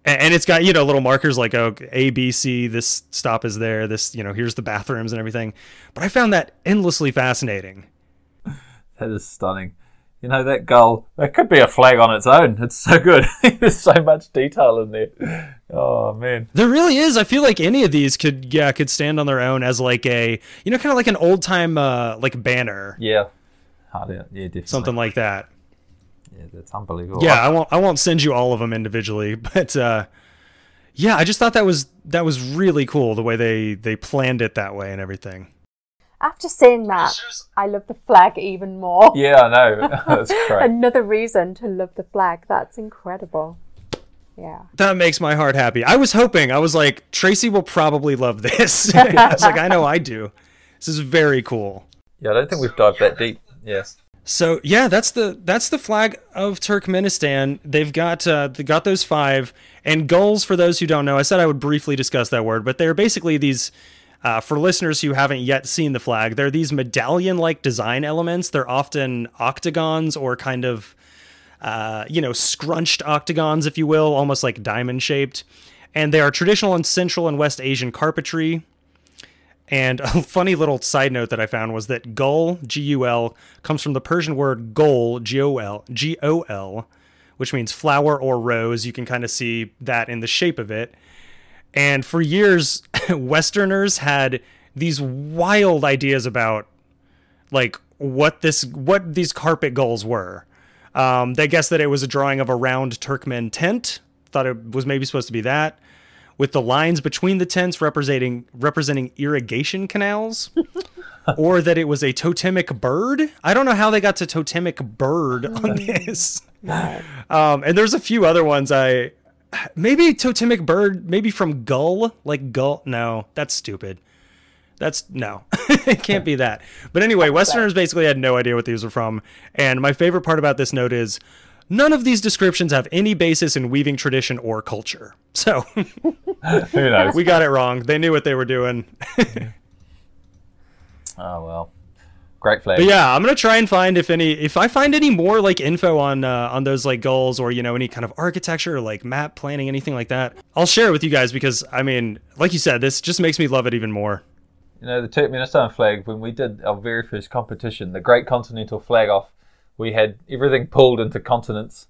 And it's got, little markers like, A, B, C, this stop is there, this, here's the bathrooms and everything. But I found that endlessly fascinating. That is stunning. That gull, that could be a flag on its own. It's so good. There's so much detail in there. Oh, man. There really is. I feel like any of these could stand on their own as like a, kind of like an old-time, like banner. Yeah. Yeah, definitely. Something like that. Yeah, that's unbelievable. Yeah, I won't send you all of them individually, but yeah, I just thought that was really cool the way they planned it that way and everything. After seeing that, I love the flag even more. Yeah, I know. That's great. Another reason to love the flag. That's incredible. Yeah. That makes my heart happy. I was like, Tracy will probably love this. I was like, I know I do. This is very cool. Yeah, I don't think we've dived that deep. Yeah. So yeah, that's the flag of Turkmenistan. They've got those 5, and gulls, for those who don't know, I said I would briefly discuss that word, but they're basically these, for listeners who haven't yet seen the flag, they're these medallion-like design elements. They're often octagons or kind of, scrunched octagons, if you will, almost like diamond-shaped. And they are traditional in Central and West Asian carpentry. And a funny little side note that I found was that gull, G-U-L, comes from the Persian word gol, G-O-L, which means flower or rose. You can kind of see that in the shape of it. And for years, Westerners had these wild ideas about, like, what these carpet gulls were. They guessed that it was a drawing of a round Turkmen tent. Thought it was maybe supposed to be that, with the lines between the tents representing irrigation canals, or that it was a totemic bird. I don't know how they got to totemic bird on this. And there's a few other ones. Maybe totemic bird, maybe from gull, like gull. No, that's stupid. No, it can't be that. But anyway, Westerners basically had no idea what these were from. And my favorite part about this note is, none of these descriptions have any basis in weaving tradition or culture. So, who knows? We got it wrong. They knew what they were doing. Oh, well. Great flag. But yeah, I'm going to try and find if I find any more like info on those like gulls, or, any kind of architecture or like map planning, anything like that, I'll share it with you guys because, I mean, like you said, this just makes me love it even more. The Turkmenistan flag, when we did our very first competition, the Great Continental Flag Off, we had everything pulled into continents.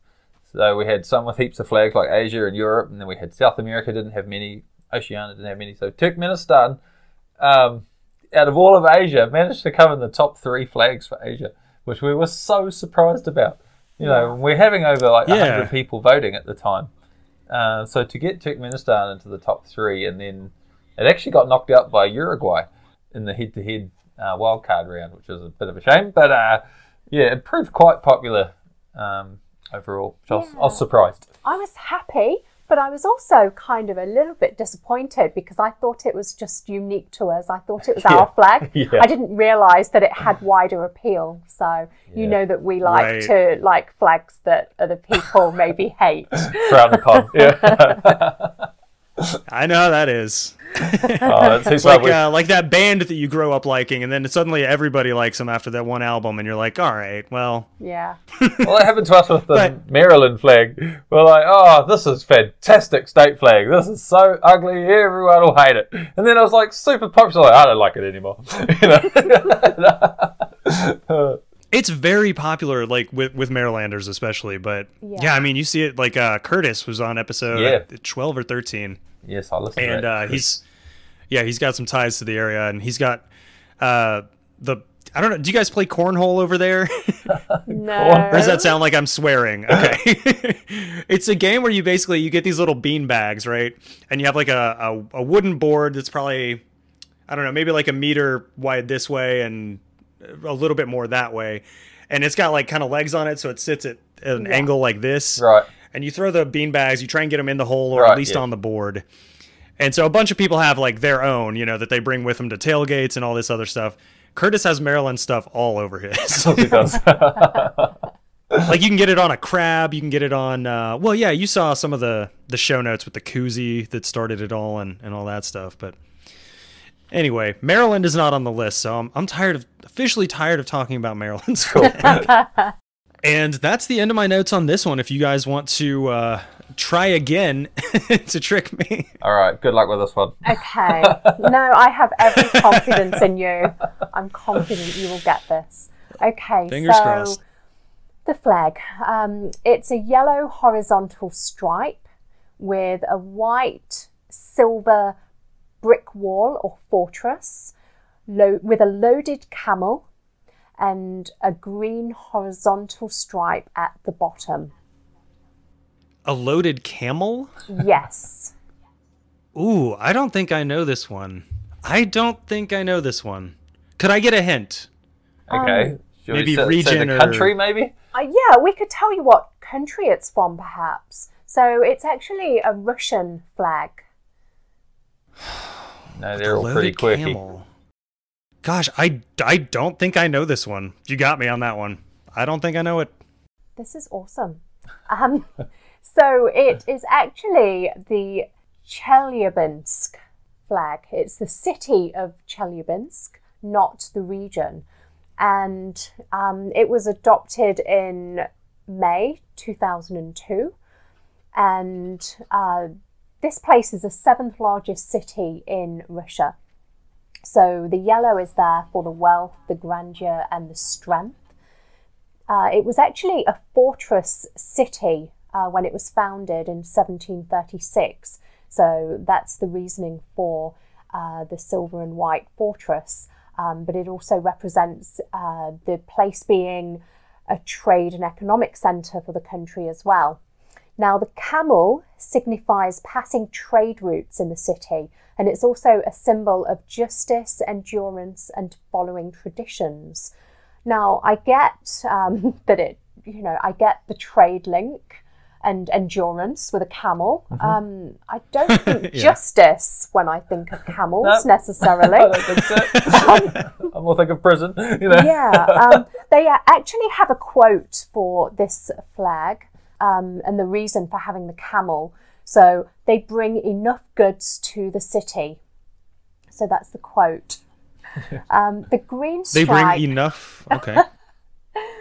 So we had some with heaps of flags like Asia and Europe, and then we had South America didn't have many, Oceania didn't have many. So Turkmenistan, out of all of Asia, managed to come in the top 3 flags for Asia, which we were so surprised about. We're having over like 100 people voting at the time. So to get Turkmenistan into the top 3, and then it actually got knocked out by Uruguay in the head-to-head wildcard round, which was a bit of a shame. But yeah, it proved quite popular overall. I was surprised. I was happy, but I was also kind of a little bit disappointed because I thought it was just unique to us. I thought it was our flag. Yeah. I didn't realise that it had wider appeal. So you know that we like to like flags that other people maybe hate. Frown upon. Yeah. I know how that is. Oh, It's like that band that you grow up liking, and then suddenly everybody likes them after that one album, and you're like, all right, well. Yeah. Well, that happened to us with the Maryland flag. We're like, oh, this is fantastic state flag. This is so ugly. Everyone will hate it. And then I was like, super popular. I don't like it anymore. It's very popular, like with Marylanders especially. But yeah, I mean, you see it like Curtis was on episode 12 or 13. Yes, I listened to that. And he's got some ties to the area, and he's got I don't know. Do you guys play cornhole over there? No. Or does that sound like I'm swearing? Okay. It's a game where you get these little bean bags, right? And you have like a wooden board that's probably, I don't know, maybe like a meter wide this way and a little bit more that way. And it's got like kind of legs on it, so it sits at an angle like this. Right. And you throw the bean bags, you try and get them in the hole or at least on the board. And so a bunch of people have like their own, that they bring with them to tailgates and all this other stuff. Curtis has Maryland stuff all over his. He does. Like you can get it on a crab, you can get it on you saw some of the show notes with the koozie that started it all and all that stuff. But anyway, Maryland is not on the list, so I'm officially tired of talking about Maryland's flag. And that's the end of my notes on this one. If you guys want to try again to trick me. All right, good luck with this one. Okay. No, I have every confidence in you. I'm confident you will get this. Okay, Fingers crossed. The flag. It's a yellow horizontal stripe with a white silver brick wall or fortress with a loaded camel and a green horizontal stripe at the bottom. A loaded camel? Yes. Ooh, I don't think I know this one. Could I get a hint? Okay. Maybe say region the country, maybe? Yeah, we could tell you what country it's from, perhaps. So it's actually a Russian flag. No, they're all pretty quirky. Camel. Gosh, I don't think I know this one. You got me on that one. I don't think I know it. This is awesome. So it is actually the Chelyabinsk flag. It's the city of Chelyabinsk, not the region. And it was adopted in May 2002. And this place is the 7th largest city in Russia. So the yellow is there for the wealth, the grandeur, and the strength. It was actually a fortress city when it was founded in 1736. So that's the reasoning for the silver and white fortress. But it also represents the place being a trade and economic centre for the country as well. Now, the camel signifies passing trade routes in the city, and it's also a symbol of justice, endurance, and following traditions. Now, I get I get the trade link and endurance with a camel. Mm-hmm. I don't think justice when I think of camels necessarily. I don't think so. I'm more thinking prison. Yeah, they actually have a quote for this flag. And the reason for having the camel. So they bring enough goods to the city. So that's the quote. The green stripe. They bring enough? Okay.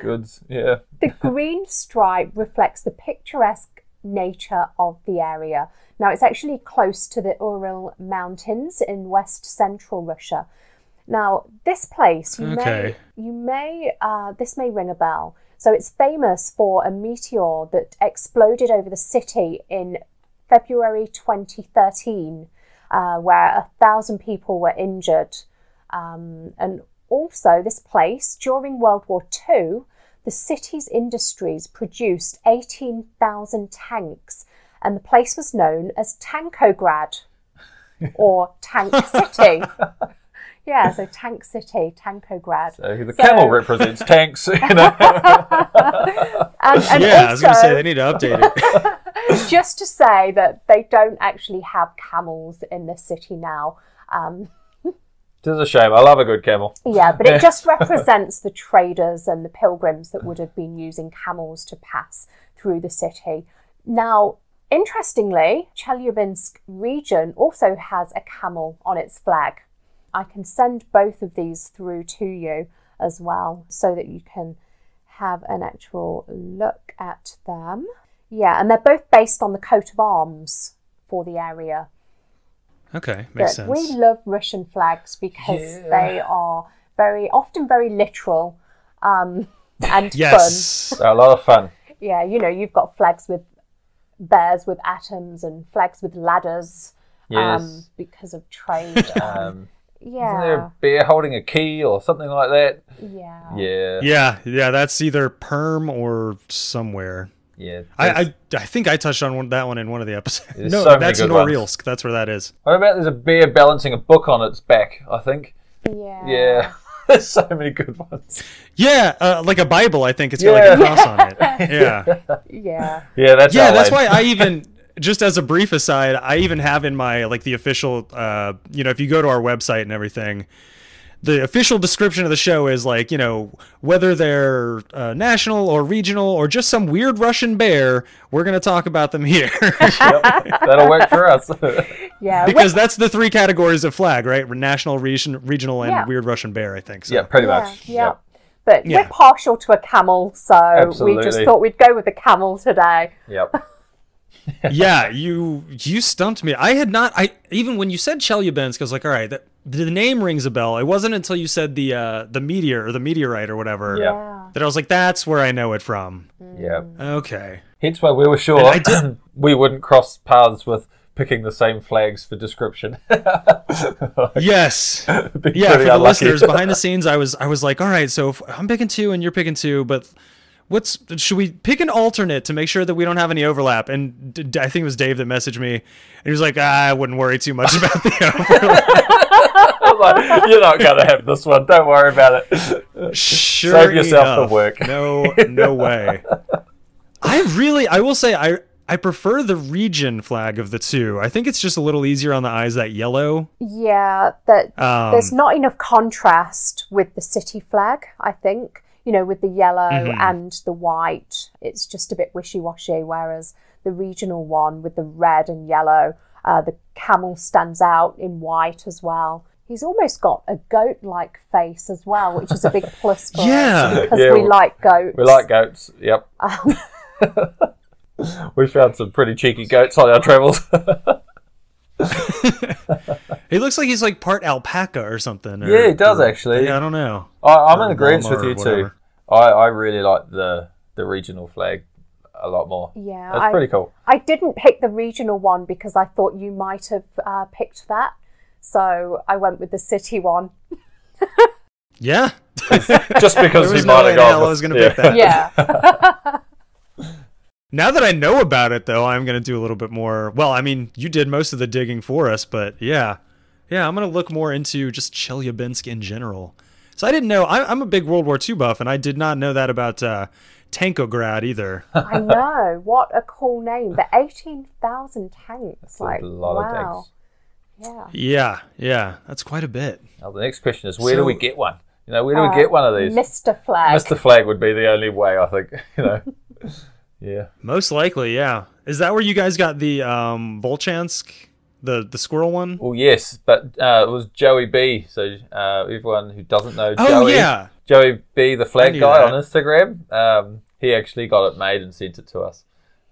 Goods, yeah. The green stripe reflects the picturesque nature of the area. Now, it's actually close to the Ural Mountains in west central Russia. Now, this place, this may ring a bell. So it's famous for a meteor that exploded over the city in February 2013, where 1,000 people were injured. And also this place, during World War II, the city's industries produced 18,000 tanks, and the place was known as Tankograd, or Tank City. Yeah, so Tank City, Tankograd. So the camel represents tanks, and I was going to say they need to update it. Just to say that they don't actually have camels in the city now. It is a shame. I love a good camel. Yeah, but it just represents the traders and the pilgrims that would have been using camels to pass through the city. Now, Interestingly, Chelyabinsk region also has a camel on its flag. I can send both of these through to you as well so that you can have an actual look at them. Yeah, and they're both based on the coat of arms for the area. Okay, makes sense. We love Russian flags because they are often very literal and yes. fun. They're a lot of fun. Yeah, you know, you've got flags with bears with atoms and flags with ladders. Yes. Because of trade. Isn't there a bear holding a key or something like that? Yeah. Yeah, that's either Perm or somewhere. Yeah. I think I touched on that one in one of the episodes. There's No, so many that's good Norilsk. ones. That's where that is. What about there's a bear balancing a book on its back, I think? Yeah. Yeah. There's so many good ones. Yeah, like a Bible, I think. It's got like a cross on it. Yeah. Yeah. Yeah, that's why I even, just as a brief aside, I even have in my, like, the official, if you go to our website and everything, the official description of the show is like, whether they're national or regional or just some weird Russian bear, we're going to talk about them here. Yep, that'll work for us. Yeah. Because that's the three categories of flag, right? National, regional, and weird Russian bear, I think. So. Yeah, pretty much. Yeah. Yep. But we're partial to a camel, so we just Absolutely. thought we'd go with the camel today. Yep. Yeah, you stumped me. I had not. Even when you said Chelyabinsk, I was like, all right, the name rings a bell. It wasn't until you said the meteor or the meteorite or whatever Yeah. that I was like, that's where I know it from. Yep. Okay. Hence why we were sure And I did- we wouldn't cross paths with picking the same flags for description. Yes. Be Yeah, for pretty the unlucky. listeners behind the scenes, I was like, all right, so if I'm picking two and you're picking two, but should we pick an alternate to make sure that we don't have any overlap? And I think it was Dave that messaged me, and he was like, I wouldn't worry too much about the overlap. I was like, you're not going to have this one. Don't worry about it. Sure Save yourself enough. the work. No way. I will say, I prefer the region flag of the two. I think it's just a little easier on the eyes, that yellow. Yeah, there's not enough contrast with the city flag, I think. With the yellow and the white, it's just a bit wishy-washy, whereas the regional one with the red and yellow, the camel stands out in white as well. He's almost got a goat-like face as well, which is a big plus for us because we like goats. We like goats, yep. We found some pretty cheeky goats on our travels. He looks like he's like part alpaca or something. Yeah, he does actually. Yeah, I don't know. I'm Or in agreement llama with you or too. whatever. I really like the regional flag a lot more. Yeah, That's pretty cool. I didn't pick the regional one because I thought you might have picked that. So I went with the city one. Yeah. Just because There he was might no way have in gone. hell I was going to pick that. Yeah. Now that I know about it, though, I'm going to do a little bit more. Well, I mean, you did most of the digging for us, but yeah, I'm going to look more into just Chelyabinsk in general. So I didn't know. I'm a big World War II buff, and I did not know that about Tankograd either. I know. What a cool name. The 18,000 tanks. That's like, a lot of wow. tanks. Yeah. Yeah, that's quite a bit. Now the next question is, where do So- we get one? Where do we get one of these? Mr. Flag. Mr. Flag would be the only way, I think. Yeah. Most likely, yeah. Is that where you guys got the Volchansk, the squirrel one? Well, yes, but it was Joey B. So everyone who doesn't know Oh, Joey, yeah. Joey B, the I flag knew guy that. on Instagram, he actually got it made and sent it to us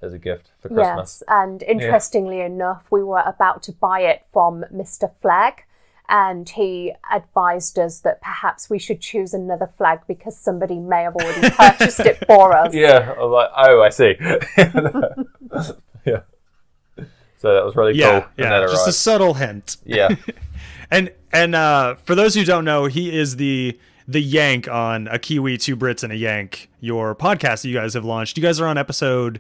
as a gift for Christmas. Yes, and interestingly enough, we were about to buy it from Mr. Flag, and he advised us that perhaps we should choose another flag because somebody may have already purchased it for us. Yeah, I was like, oh, I see. Yeah. So that was really Yeah, cool. when yeah. that Just a arrived. subtle hint. Yeah. And for those who don't know, he is the Yank on A Kiwi, Two Brits, and a Yank, your podcast that you guys have launched. You guys are on episode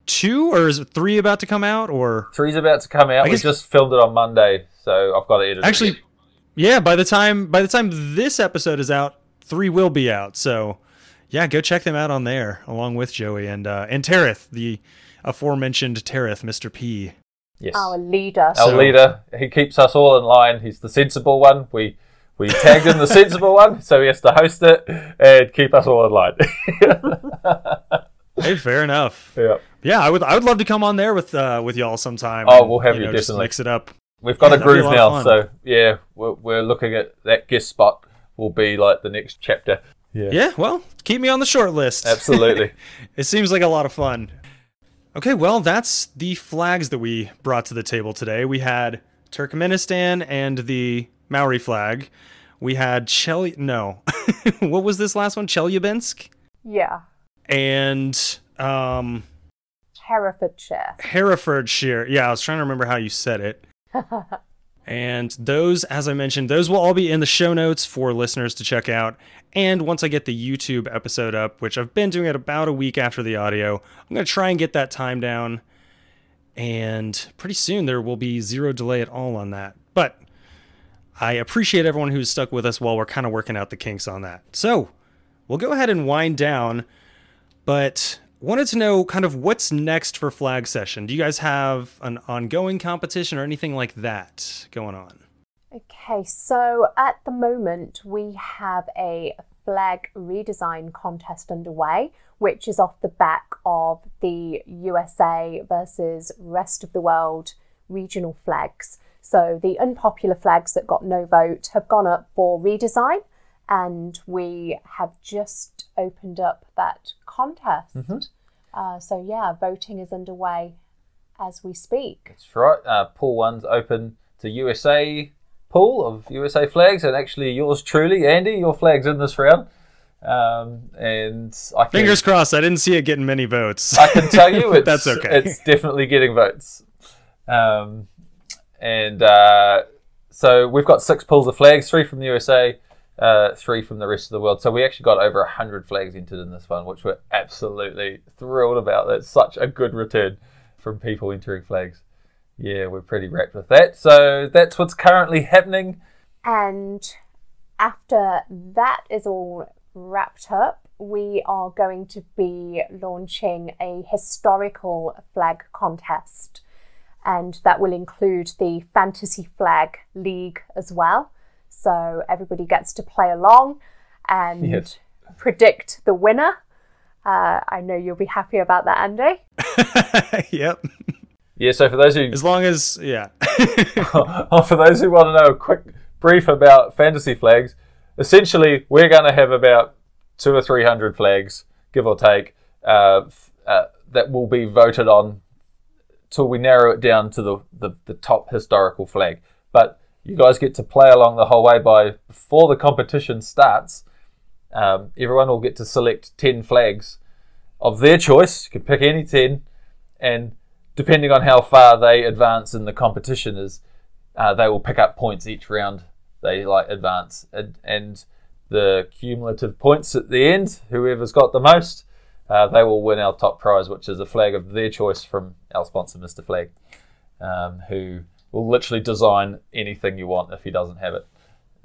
2, or is it 3 about to come out? Or 3's about to come out. We guess- just filmed it on Monday, so I've got to edit it. actually, yeah, by the time this episode is out, 3 will be out. So yeah, go check them out on there, along with Joey and Tereth, the aforementioned Tereth, Mr. P. Yes. Our leader. Our leader, he keeps us all in line. He's the sensible one. We tagged him the sensible one, so he has to host it and keep us all in line. Hey, fair enough. Yeah. Yeah, I would love to come on there with y'all sometime. Oh, and, we'll have you just definitely. mix it up. We've got a that'd be groove lot of now, fun. so yeah, we're looking at that guest spot will be like the next chapter. Yeah. Yeah, well, keep me on the short list. Absolutely. It seems like a lot of fun. Okay, well, that's the flags that we brought to the table today. We had Turkmenistan and the Maori flag. We had what was this last one? Chelyabinsk? Yeah. And Herefordshire. Herefordshire. Yeah, I was trying to remember how you said it. And those, as I mentioned, those will all be in the show notes for listeners to check out. And once I get the YouTube episode up, which I've been doing it about a week after the audio, I'm going to try and get that time down. And pretty soon there will be zero delay at all on that. But I appreciate everyone who's stuck with us while we're kind of working out the kinks on that. So we'll go ahead and wind down. But wanted to know kind of what's next for Flag Session. Do you guys have an ongoing competition or anything like that going on? Okay, so at the moment we have a flag redesign contest underway, which is off the back of the USA versus rest of the world regional flags. So the unpopular flags that got no vote have gone up for redesign, and we have just opened up that contest. So yeah, voting is underway as we speak. That's right. Pool 1's open to USA pool of USA flags, and actually yours truly, Andy, your flag's in this round. And I can, Fingers crossed. I didn't see it getting many votes. I can tell you it's, That's okay. It's definitely getting votes. So we've got 6 pools of flags, 3 from the USA, 3 from the rest of the world. So we actually got over 100 flags entered in this one, which we're absolutely thrilled about. That's such a good return from people entering flags. Yeah, we're pretty wrapped with that. So that's what's currently happening. And after that is all wrapped up, we are going to be launching a historical flag contest. And that will include the Fantasy Flag League as well. So everybody gets to play along and predict the winner. I know you'll be happy about that, Andy. Yep. Yeah, so for those who... As long as, yeah. For those who want to know a quick brief about fantasy flags, essentially we're going to have about 200 or 300 flags, give or take, that will be voted on till we narrow it down to the top historical flag. But you guys get to play along the whole way before the competition starts. Everyone will get to select 10 flags of their choice. You can pick any 10, and depending on how far they advance in the competition they will pick up points each round they advance. And the cumulative points at the end, whoever's got the most, they will win our top prize, which is a flag of their choice from our sponsor, Mr. Flag, who will literally design anything you want if he doesn't have it.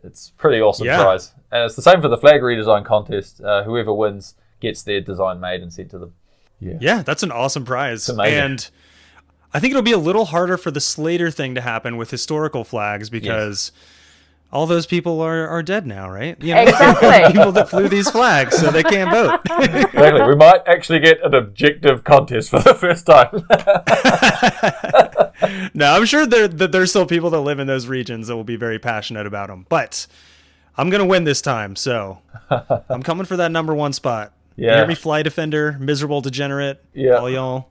It's a pretty awesome prize. And it's the same for the flag redesign contest. Whoever wins gets their design made and sent to them. Yeah, that's an awesome prize. It's amazing. And I think it'll be a little harder for the Slater thing to happen with historical flags because all those people are dead now, right? You know, Exactly. people that flew these flags, so they can't vote. Exactly. We might actually get an objective contest for the first time. No, I'm sure there's still people that live in those regions that will be very passionate about them. But I'm going to win this time, so I'm coming for that number 1 spot. Yeah. You hear me, Fly Defender, Miserable Degenerate, all y'all,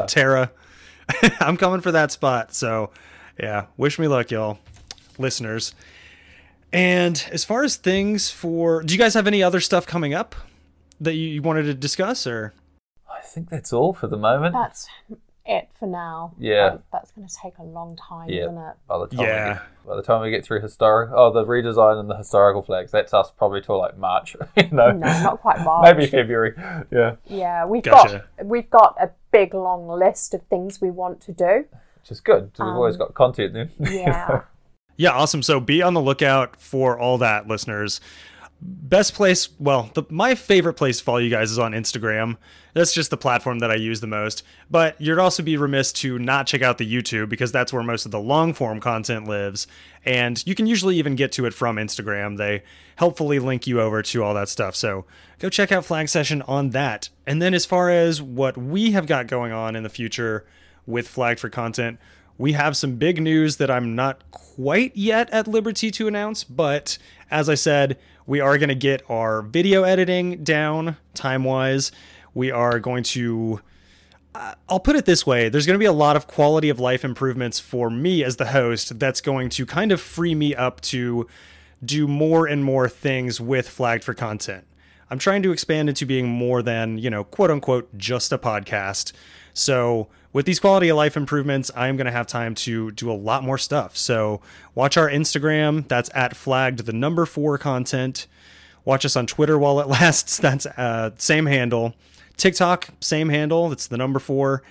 Terra. I'm coming for that spot, so yeah, wish me luck, y'all, listeners. And as far as things do you guys have any other stuff coming up that you wanted to discuss, or? I think that's all for the moment. That's it for now. Yeah. That's going to take a long time, isn't it? By the time we get through the redesign and the historical flags, that's us probably till like March. No, not quite March. Maybe February. Yeah. Yeah, we've Gotcha. got a big long list of things we want to do. Which is good. We've always got content then. Yeah. Yeah, awesome. So be on the lookout for all that, listeners. best place, well, my favorite place to follow you guys is on Instagram. That's just the platform that I use the most. But you'd also be remiss to not check out the YouTube, because that's where most of the long form content lives. And you can usually even get to it from Instagram. They helpfully link you over to all that stuff. So go check out Flag Session on that. And then as far as what we have got going on in the future with Flagged for Content, we have some big news that I'm not quite yet at liberty to announce, but as I said, we are going to get our video editing down time-wise. We are going to, I'll put it this way, there's going to be a lot of quality of life improvements for me as the host that's going to kind of free me up to do more and more things with Flagged for Content. I'm trying to expand into being more than, quote unquote, just a podcast. So with these quality of life improvements, I'm going to have time to do a lot more stuff. So watch our Instagram. That's at flagged4 content. Watch us on Twitter while it lasts. That's same handle. TikTok, same handle. That's the number 4.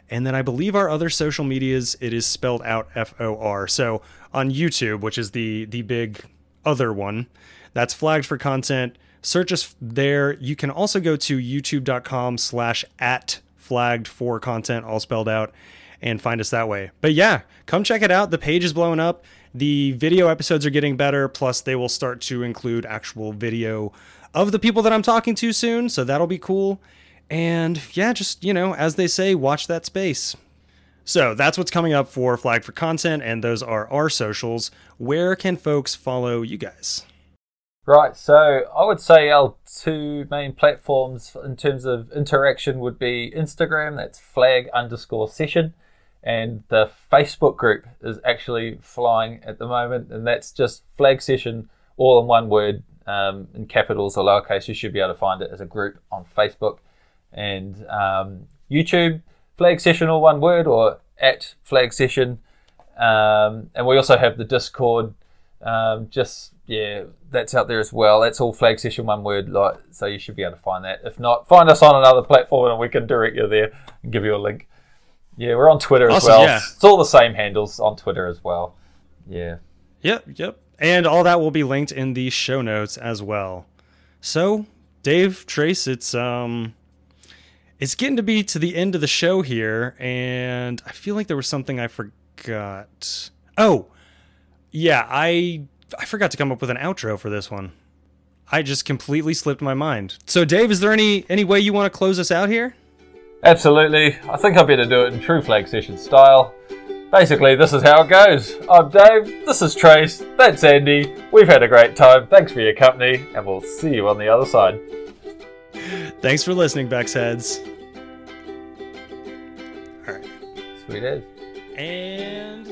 And then I believe our other social medias, it is spelled out FOR. So on YouTube, which is the big other one, that's Flagged for Content. Search us there. You can also go to youtube.com/@flagged4content, all spelled out, and find us that way. But yeah, come check it out. The page is blowing up. The video episodes are getting better. Plus, they will start to include actual video of the people that I'm talking to soon. So that'll be cool. And yeah, just, as they say, watch that space. So that's what's coming up for Flagged for Content, and those are our socials. Where can folks follow you guys? Right, so I would say our 2 main platforms in terms of interaction would be Instagram, that's flag_session, and the Facebook group is actually flying at the moment, and that's just Flag Session, all in one word, in capitals or lowercase. You should be able to find it as a group on Facebook. And YouTube, Flag Session, all one word, or at Flag Session. And we also have the Discord, that's out there as well. That's all Flag Session, one word, so you should be able to find that. If not, find us on another platform and we can direct you there and give you a link. Yeah, we're on Twitter as well. Yeah. It's all the same handles on Twitter as well. Yeah. Yep. And all that will be linked in the show notes as well. So, Dave, Trace, it's getting to be to the end of the show here, and I feel like there was something I forgot. Oh, yeah, I forgot to come up with an outro for this one. I just completely slipped my mind. So, Dave, is there any way you want to close us out here? Absolutely. I think I better do it in true Flag Session style. Basically, this is how it goes. I'm Dave, this is Trace, that's Andy. We've had a great time. Thanks for your company, and we'll see you on the other side. Thanks for listening, Bex Heads. All right. Sweet as. And...